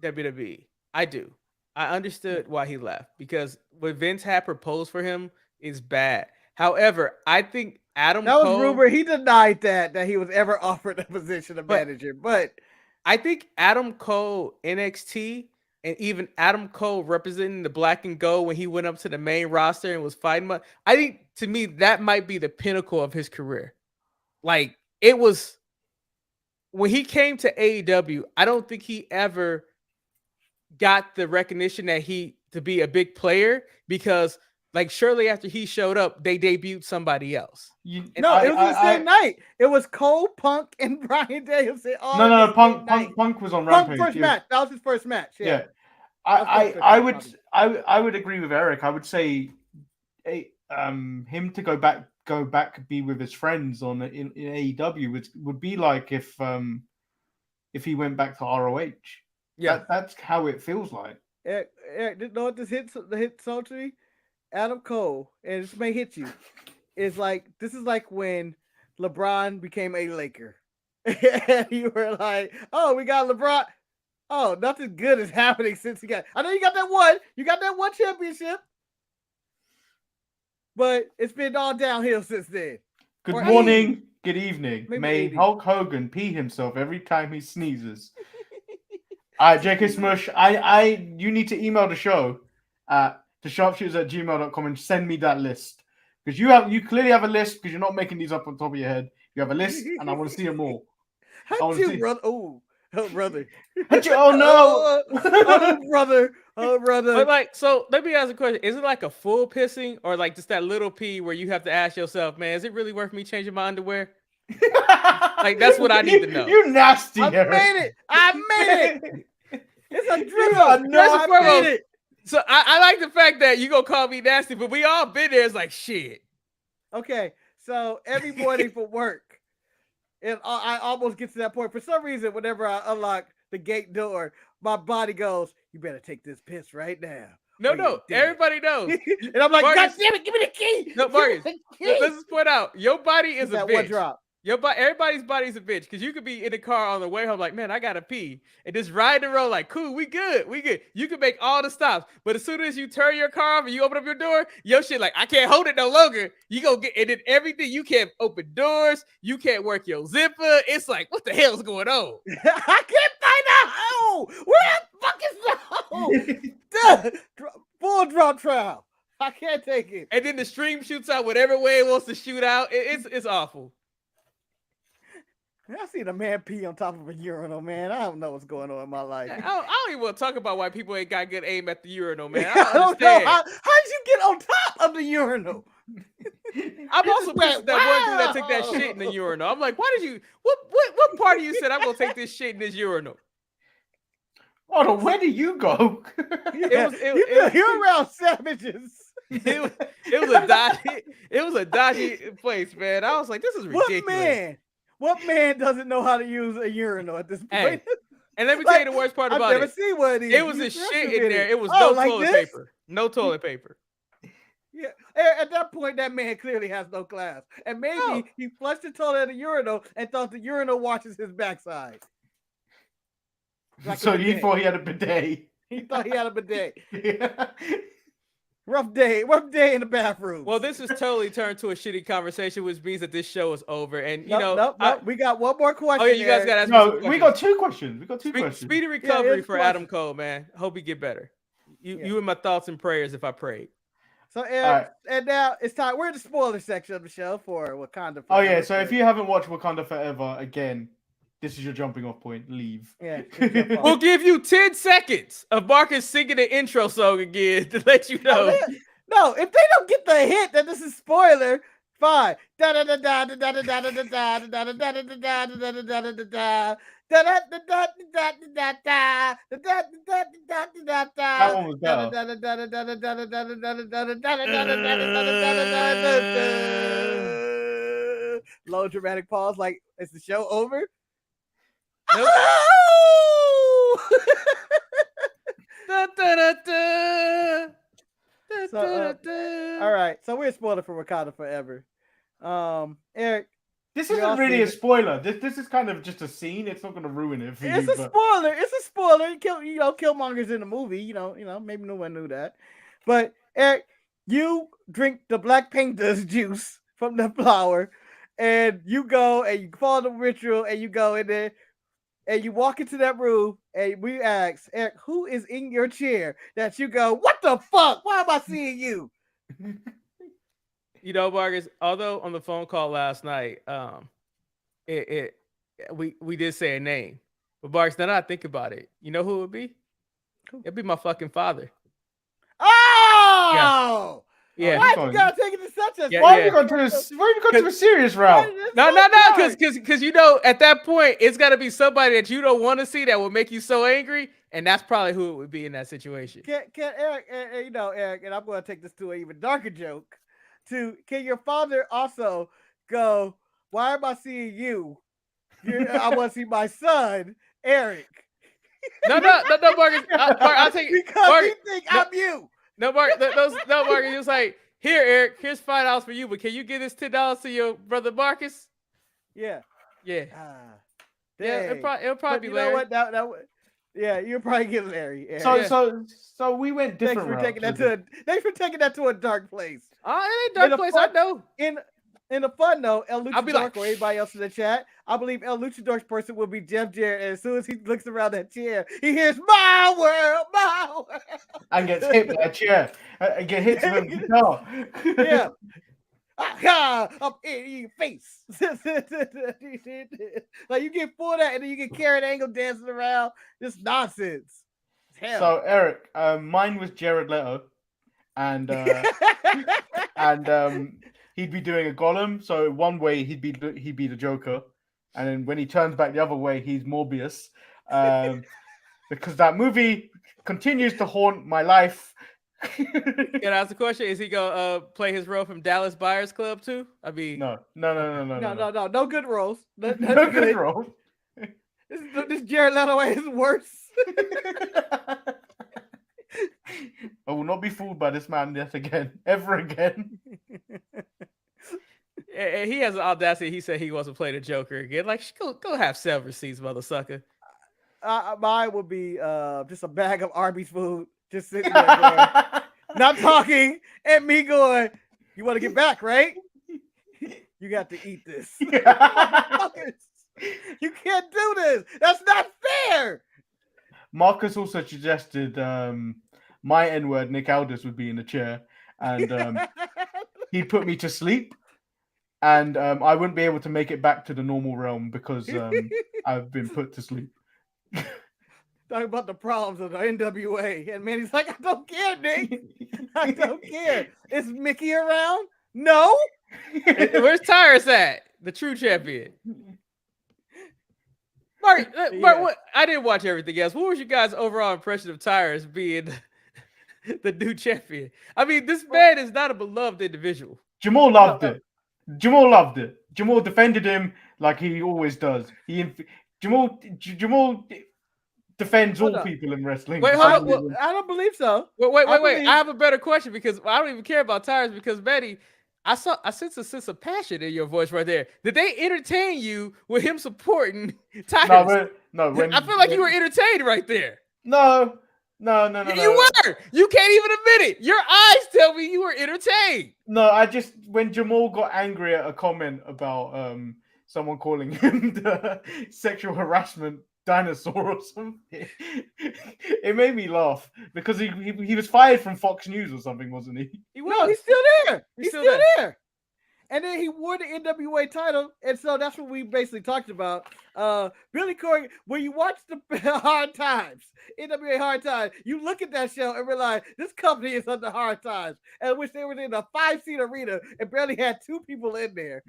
WWE. I do. I understood why he left, because what Vince had proposed for him is bad. However, I think Adam Cole... That was rumor. He denied that he was ever offered a position of manager, but... I think Adam Cole NXT and even Adam Cole representing the black and gold when he went up to the main roster and was fighting. I think to me that might be the pinnacle of his career. Like it was when he came to AEW. I don't think he ever got the recognition that to be a big player because like shortly after he showed up, they debuted somebody else. It was the same night. It was Cole, Punk, and Bryan Danielson. No. Punk was on Rampage. First match. That was his first match. Yeah. I would agree with Eric. I would say, him to go back, be with his friends in AEW would be like if he went back to ROH. Yeah, that's how it feels like. Eric, you know what this hit salty? Adam Cole, and this may hit you. This is like when LeBron became a Laker. And you were like, oh, we got LeBron. Oh, nothing good is happening since he got. I know you got that one. You got that one championship. But it's been all downhill since then. Good morning, good evening. May Hulk Hogan pee himself every time he sneezes. All right, JK Smush, you need to email the show to sharpshooters@gmail.com and send me that list. Because you clearly have a list because you're not making these up on top of your head. You have a list and I want to see them all. Brother. Oh, brother. Oh, no. Oh, brother. But so let me ask a question. Is it like a full pissing or like just that little pee where you have to ask yourself, man, is it really worth me changing my underwear? Like, that's what I need to know. You nasty. I made it. It's a drizzle. I made it. So I like the fact that you gonna call me nasty, but we all been there. It's like, shit. Okay, so every morning for work, and I almost get to that point. For some reason, whenever I unlock the gate door, my body goes, you better take this piss right now. No, everybody knows. And I'm like, Marcus, God damn it, give me the key. No, Marcus, let's just point out, your body is a bitch. One drop. Everybody's body's a bitch because you could be in the car on the way home like, man, I gotta pee, and just ride the road like, cool, we good. You can make all the stops, but as soon as you turn your car off and you open up your door, your shit like, I can't hold it no longer. You go get and then everything. You can't open doors. You can't work your zipper. It's like, what the hell's going on? I can't find a hole. Where the fuck is the hole? Full drop trial. I can't take it. And then the stream shoots out whatever way it wants to shoot out. It's awful. I seen a man pee on top of a urinal, man. I don't know what's going on in my life. I don't even want to talk about why people ain't got good aim at the urinal, man. I don't know. How did you get on top of the urinal? I'm also pissed that one dude that took that shit in the urinal. I'm like, why did you? What part of you said I'm gonna take this shit in this urinal? Oh, where do you go? You're around savages. It was a dodgy place, man. I was like, this is ridiculous. What man doesn't know how to use a urinal at this point? Hey, and let me tell you the worst part about it. I've never seen one of these. It was a shit in there. It was no toilet paper. No toilet paper. Yeah, at that point, that man clearly has no class. And maybe he flushed the toilet at a urinal and thought the urinal washes his backside. So he thought he had a bidet. He thought he had a bidet. Yeah. Rough day in the bathroom. Well, this has totally turned to a shitty conversation, which means that this show is over. And we got one more question. Oh yeah, you guys got to ask me some questions. We got two questions. Speedy recovery for Adam Cole, man. Hope he get better. You in my thoughts and prayers if I prayed. So and now it's time. We're in the spoiler section of the show for Wakanda Forever. Oh yeah, so if you haven't watched Wakanda Forever, again, this is your jumping off point. Leave. Yeah. We'll give you 10 seconds of Marcus singing the intro song again to let you know. No, if they don't get the hint that this is spoiler, fine. That one was better. Low dramatic pause, like, is the show over? Nope. All right, so we're spoiler for Wakanda Forever. Eric, this isn't really a spoiler. This is kind of just a scene. It's not going to ruin it for you. It's a spoiler. It's a spoiler. Killmonger's in the movie. You know, maybe no one knew that. But Eric, you drink the Black Panther's juice from the flower, and you go and you follow the ritual, and you go in there. and you walk into that room, and we ask, Eric, who is in your chair? That you go, what the fuck? Why am I seeing you? You know, Marcus, although on the phone call last night, we did say a name. But Marcus, now that I think about it, you know who it would be? It'd be my fucking father. Oh! Yeah. Why you gotta take it to such a why have you gone to a serious route? No, because you know, at that point, it's gotta be somebody that you don't want to see that will make you so angry, and that's probably who it would be in that situation. Can Eric, you know, Eric, and I'm gonna take this to an even darker joke. Can your father also go, why am I seeing you? I want to see my son, Eric. No, Marcus. I'll take it. Because Marcus, he think I'm you. No, Marcus. Marcus. He was like, here, Eric, here's $5 for you, but can you give this $10 to your brother Marcus? Yeah. Yeah. Dang. It'll probably be Larry. Larry. Know what? Yeah, you'll probably get Larry. Eric. So we went different routes. Thanks for taking that to a dark place. It ain't dark place. I know. In the fun though, El Luchador like, or anybody else in the chat, I believe El Luchador's person will be Jeff Jarrett. And as soon as he looks around that chair, he hears "My world, my world," and gets hit with that chair. And get hit with a guitar. Yeah. Up in your face. Like you get full of that, and then you get Karen Angle dancing around. This nonsense. Hell. So Eric, mine was Jared Leto, and he'd be doing a Gollum. So one way he'd be the Joker, and then when he turns back the other way, he's Morbius. Because that movie continues to haunt my life. Can I ask the question? Is he gonna play his role from Dallas Buyers Club too? I mean, no. No good roles. No good roles. This Jared Leto is worse. I will not be fooled by this man ever again. He has an audacity. He said he wants to play the Joker again. Like, go have several seats, motherfucker. Mine would be just a bag of Arby's food, just sitting there, going, not talking, and me going, "You want to get back, right? You got to eat this." You can't do this. That's not fair. Marcus also suggested my N-word, Nick Aldis, would be in the chair, and he'd put me to sleep, and I wouldn't be able to make it back to the normal realm because I've been put to sleep. Talking about the problems of the NWA, and Manny's like, "I don't care, Nick. I don't care. Is Mickey around? No." Where's Tyrus at? The true champion. Mark, what, I didn't watch everything else. What was your guys' overall impression of Tyrus being the new champion? I mean, this man is not a beloved individual. Jamal loved it. Jamal defended him like he always does. Jamal defends all people in wrestling. Wait, hold on. I don't believe so. Wait. I have a better question because I don't even care about Tyrus because Betty, I sense a sense of passion in your voice right there. Did they entertain you with him supporting Tyrus? No. I feel like you were entertained right there. No. You were. You can't even admit it. Your eyes tell me you were entertained. No, when Jamal got angry at a comment about someone calling him the sexual harassment dinosaur or something, it made me laugh because he was fired from Fox News or something, wasn't he? No, he's still there. He's still there. And then he won the NWA title, and so that's what we basically talked about. Billy Corgan, when you watch the Hard Times, NWA Hard Times, you look at that show and realize this company is under hard times, and which they were in a 5-seat arena and barely had 2 people in there.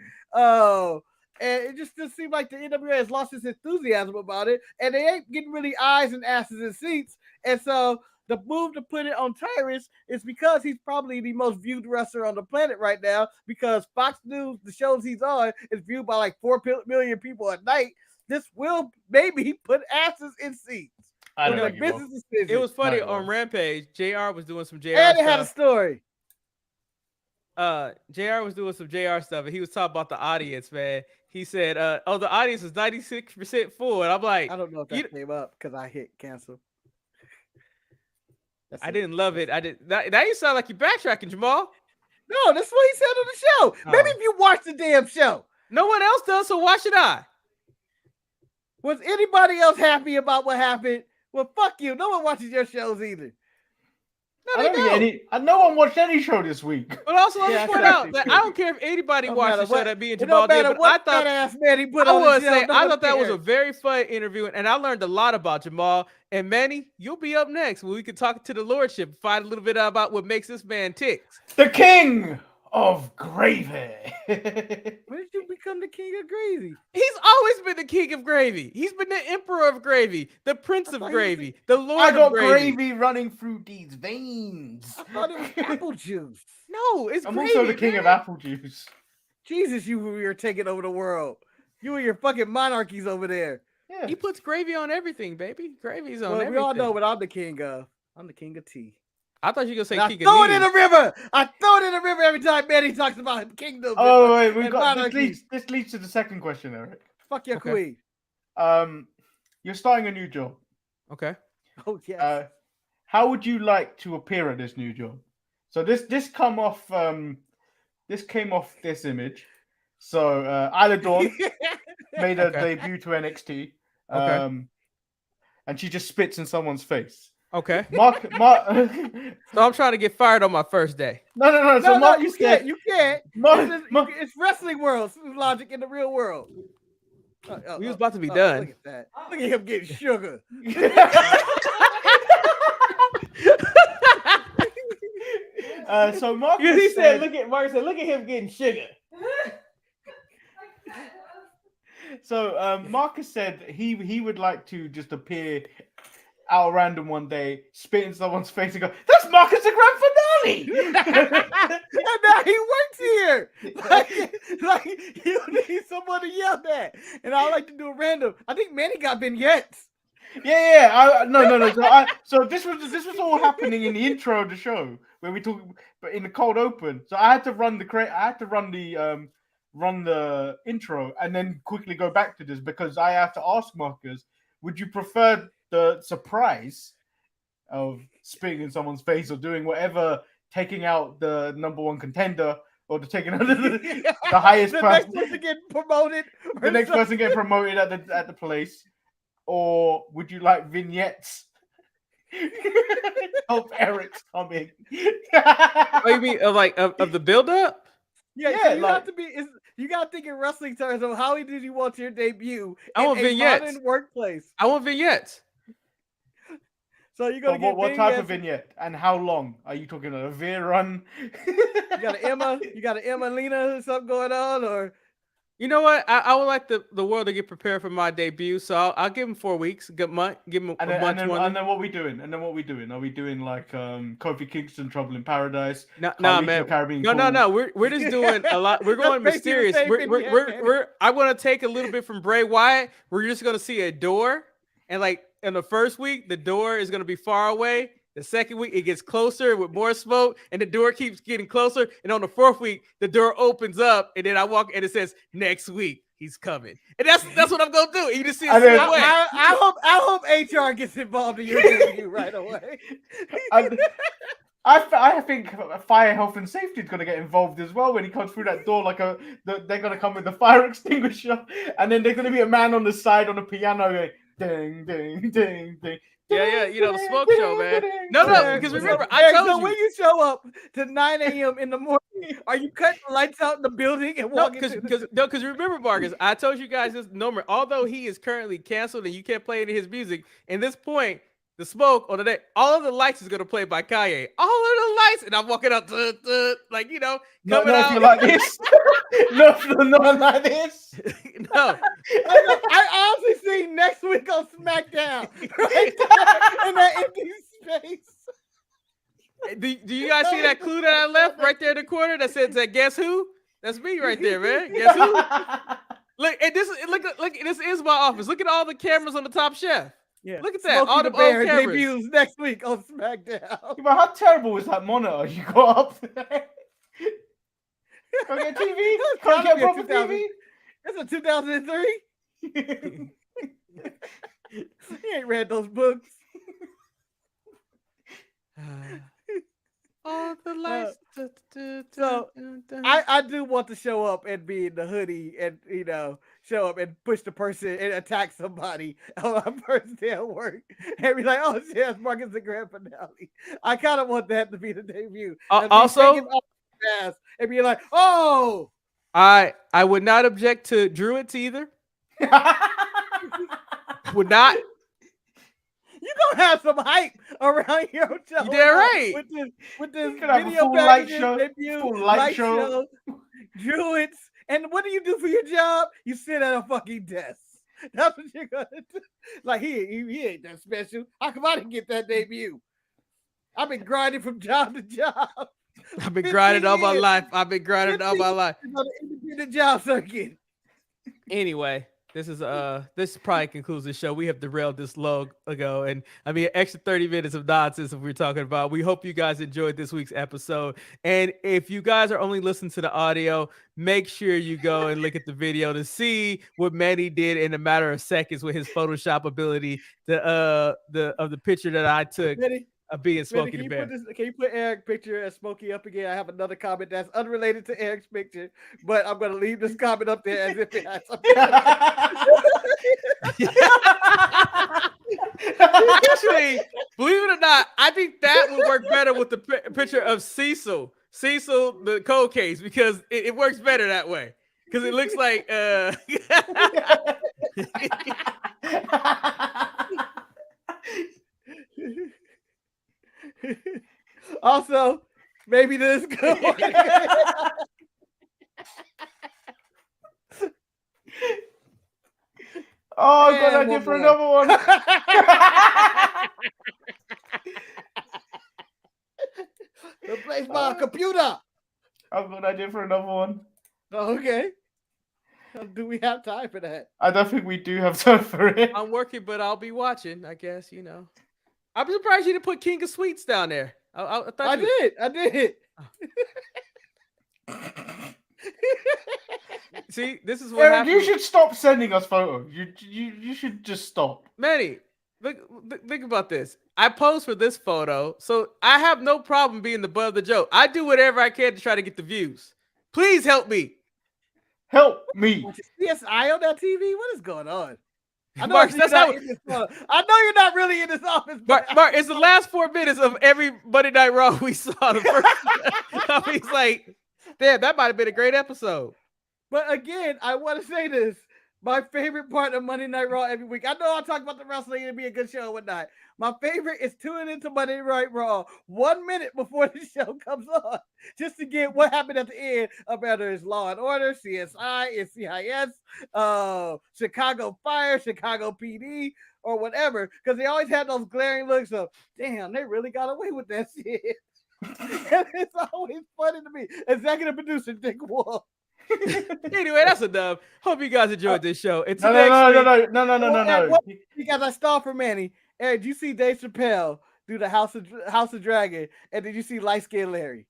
And it just seemed like the NWA has lost its enthusiasm about it, and they ain't getting really eyes and asses in seats. And so the move to put it on Tyrus is because he's probably the most viewed wrestler on the planet right now, because Fox News, the shows he's on, is viewed by like 4 million people a night. This will maybe put asses in seats. I don't know. Business decision. It was funny on Rampage. JR was doing some JR and it stuff. had a story. JR was doing some JR stuff, and he was talking about the audience, man. He said, the audience is 96% full. And I'm like, I don't know if that came up because I hit cancel. I didn't love it. I did. Now you sound like you're backtracking, Jamal. No, that's what he said on the show. Maybe if you watch the damn show. No one else does, so why should I? Was anybody else happy about what happened? Well, fuck you. No one watches your shows either. No, no one watched any show this week. But also, let me point out that I don't care if anybody watched the show that me and Jamal did, but I thought I thought that was a very fun interview, and I learned a lot about Jamal. And Manny, you'll be up next where we can talk to the Lordship, find a little bit about what makes this man tick. The king of gravy. When did you become the king of gravy? He's always been the king of gravy. He's been the emperor of gravy, the prince of gravy, the lord of gravy. I got gravy running through these veins. I thought it was apple juice. No, it's gravy. I'm also the king of apple juice. Jesus, you were taking over the world. You and your fucking monarchies over there. Yeah. He puts gravy on everything, baby. Gravy's on everything. We all know what I'm the king of. I'm the king of tea. I thought you were gonna say king of throw it in the river. I throw it in the river every time Manny talks about kingdom. Oh wait, this leads to the second question, Eric. Fuck your queen. You're starting a new job. Okay. Oh yes. How would you like to appear at this new job? So this came off this image. So Isla Dawn made a debut to NXT. And she just spits in someone's face. Okay. Mark. So I'm trying to get fired on my first day. No. So Mark, you can't. It's wrestling world. This is logic in the real world. We was about to be done. Look at that. Look at him getting sugar. So Mark. He said, Mark said, look at him getting sugar. So Marcus said he would like to just appear out random one day, spit in someone's face and go, "That's Marcus the grand finale!" And now he works here. Like you need someone to yell at. And I like to do a random. I think Manny got vignettes. Yeah. No. So this was all happening in the intro of the show where we talk, but in the cold open. So I had to run the intro and then quickly go back to this because I have to ask Marcus, would you prefer the surprise of spitting in someone's face or doing whatever, taking out the number one contender or taking out the highest the person, next person getting promoted, the next person getting promoted at the place, or would you like vignettes of Eric's coming? Oh, you mean of the build up? Yeah, so you gotta think in wrestling terms of how did you want your debut in a vignettes. Modern workplace. I want vignettes. So you're gonna get what type of vignette and how long? Are you talking a veer run? You got an Emma Lena or something going on, or you know what? I would like the world to get prepared for my debut, so I'll give him 4 weeks, give him a month. And then what we doing? Are we doing like Kofi Kingston, Trouble in Paradise? No, man. No. We're just doing a lot. We're going mysterious. I want to take a little bit from Bray Wyatt. We're just gonna see a door, and like in the first week, the door is gonna be far away. The second week, it gets closer with more smoke, and the door keeps getting closer. And on the fourth week, the door opens up, and then I walk, and it says, "Next week, he's coming." And that's what I'm gonna do. You just see it straight away. I hope HR gets involved in your interview right away. I think fire, health, and safety is going to get involved as well when he comes through that door. They're going to come with the fire extinguisher, and then there's going to be a man on the side on the piano going ding, ding, ding, ding. Yeah, the smoke show, man. No, because remember, I told you. When you show up to 9 a.m. in the morning, are you cutting the lights out in the building and walking? Because remember, Marcus, I told you guys this number. Although he is currently canceled and you can't play any of his music, in this point, the smoke on the day, all of the lights is gonna play by Kanye. All of the lights, and I'm walking up, like coming out like this. Not like this. No. I honestly see next week on SmackDown, right there in that empty space. Do you guys see that clue that I left right there in the corner that says that guess who? That's me right there, man. Guess who? Look, and this is my office. Look at all the cameras on the top shelf. Yeah. Look at that. Smokey all the Bear cameras. debuts next week on SmackDown. But how terrible is that monitor you got up there? Can't get TV? Can't get proper TV? That's a 2003. He ain't read those books. All the lights. So I do want to show up and be in the hoodie and show up and push the person and attack somebody on my first day at work and be like, oh shit, that's Marcus the grand finale. I kind of want that to be the debut. Also, and be like, oh, I would not object to Druids either. Would not. You gonna have some hype around your show. You damn right. With this video packages, full light show. Druids. And what do you do for your job? You sit at a fucking desk. That's what you're gonna do. Like he ain't that special. How come I didn't get that debut? I've been grinding from job to job. I've been grinding all my life. I've been grinding all my life. On the independent job circuit. Anyway. This probably concludes the show. We have derailed this long ago, and I mean, an extra 30 minutes of nonsense that we're talking about. We hope you guys enjoyed this week's episode. And if you guys are only listening to the audio, make sure you go and look at the video to see what Manny did in a matter of seconds with his Photoshop ability. Of the picture that I took. Of being Smokey the Bear. Can you put Eric's picture as Smokey up again? I have another comment that's unrelated to Eric's picture, but I'm going to leave this comment up there as if it has something. Actually, believe it or not, I think that would work better with the picture of Cecil, the cold case, because it works better that way. Because it looks like also, maybe this good one. Oh, I got an idea for another one. Replaced by a computer. I've got an idea for another one. Okay. Do we have time for that? I don't think we do have time for it. I'm working, but I'll be watching, I guess, I'm surprised you didn't put King of Sweets down there. I did. See, this is what Eric, happens. you should stop sending us photos. You should just stop. Manny, think about this. I posed for this photo, so I have no problem being the butt of the joke. I do whatever I can to try to get the views. Please help me. Help me. CSI on that TV? What is going on? I know, Mark, that's how. I know you're not really in this office. Mark, it's the last 4 minutes of every Monday Night Raw we saw. The first. He's like, damn, that might have been a great episode. But again, I want to say this. My favorite part of Monday Night Raw every week. I know I talk about the wrestling and it'd be a good show and whatnot. My favorite is tuning into Monday Night Raw 1 minute before the show comes on, just to get what happened at the end of whether it's Law and Order, CSI, NCIS, Chicago Fire, Chicago PD, or whatever. Because they always had those glaring looks of, damn, they really got away with that shit. And it's always funny to me. Executive producer Dick Wolf. Anyway, that's enough. Hope you guys enjoyed this show. It's No. Because I stalled for Manny. Eric, did you see Dave Chappelle do the House of Dragon? And did you see Light Skin Larry?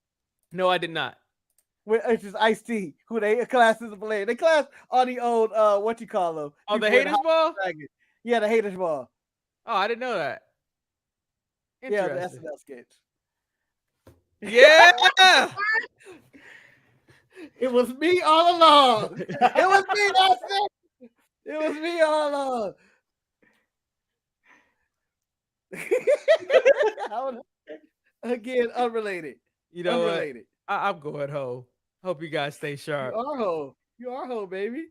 No, I did not. It's just Ice-T, who they class as a player. They class all the old what you call them? Oh, the Haters Ball? Yeah, the Haters Ball. Oh, I didn't know that. Yeah, the SNL sketch. Yeah. It was me all along. It was me. That's it. It was me all along. Again, unrelated. You know unrelated. What? I'm going home. Hope you guys stay sharp. You are home. You are home, baby.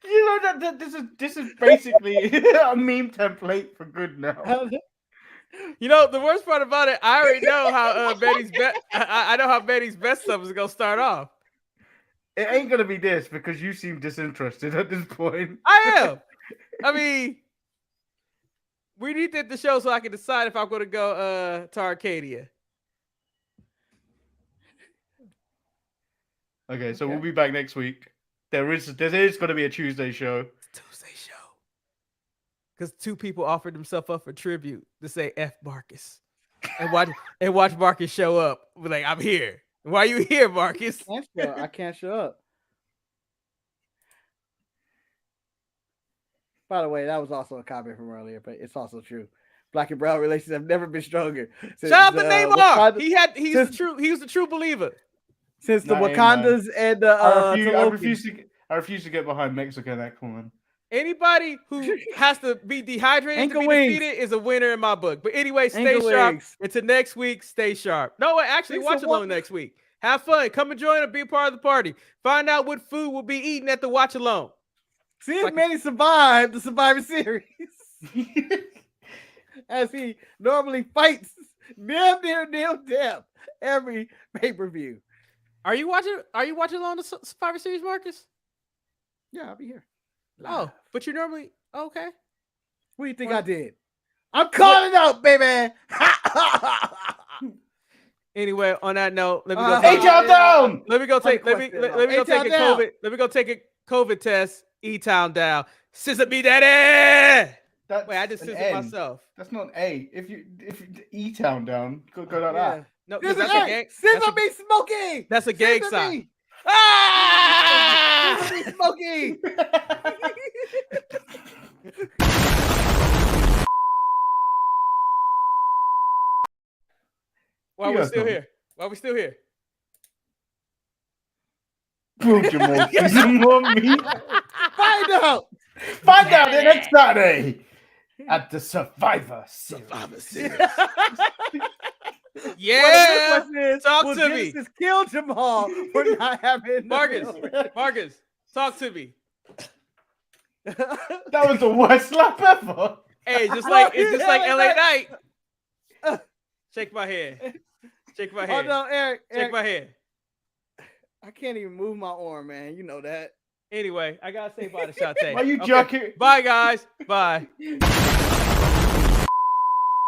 You know that this is basically a meme template for good now. You know, the worst part about it, I already know how Betty's best. I know how Betty's best stuff is gonna start off. It ain't gonna be this because you seem disinterested at this point. I am. I mean, we need to hit the show so I can decide if I'm gonna go to Arcadia. Okay, so we'll be back next week. There is going to be a Tuesday show. Tuesday show. Because 2 people offered themselves up for tribute to say F Marcus. And watch Marcus show up. We're like, I'm here. Why are you here, Marcus? I can't show up. By the way, that was also a comment from earlier, but it's also true. Black and brown relations have never been stronger. Shout out to Neymar. He was the true believer. Since the Wakandas and the I refuse to get behind Mexico that comment. Anybody who has to be dehydrated to be defeated is a winner in my book. But anyway, stay sharp. Until next week, stay sharp. No, actually, watch along next week. Have fun. Come and join and be a part of the party. Find out what food will be eaten at the watch along. See if Manny survived the Survivor Series. As he normally fights damn every pay-per-view. Are you watching along the Survivor Series, Marcus? Yeah, I'll be here. Oh, but you normally okay. What do you think I did? I'm calling out, baby. Anyway, on that note, let me go. Let me go take a COVID test. E-Town down. Scissor me, daddy. Wait, I just scissored myself. That's not an A. If you E-Town down, go like that. No, that's a gang. Scissor me, Smokey. That's a gang sign. Ah! Smokey. Why are we still here? Find out the next Saturday at the Survivor Series. Yeah, talk to me. Kill Jamal for not having Marcus, talk to me. That was the worst slap ever. Hey, just like LA Knight. Shake my hand. Hold on, Eric. Shake my hand. I can't even move my arm, man. You know that. Anyway, I gotta say bye to Shante. Why you joking? Bye, guys. Bye.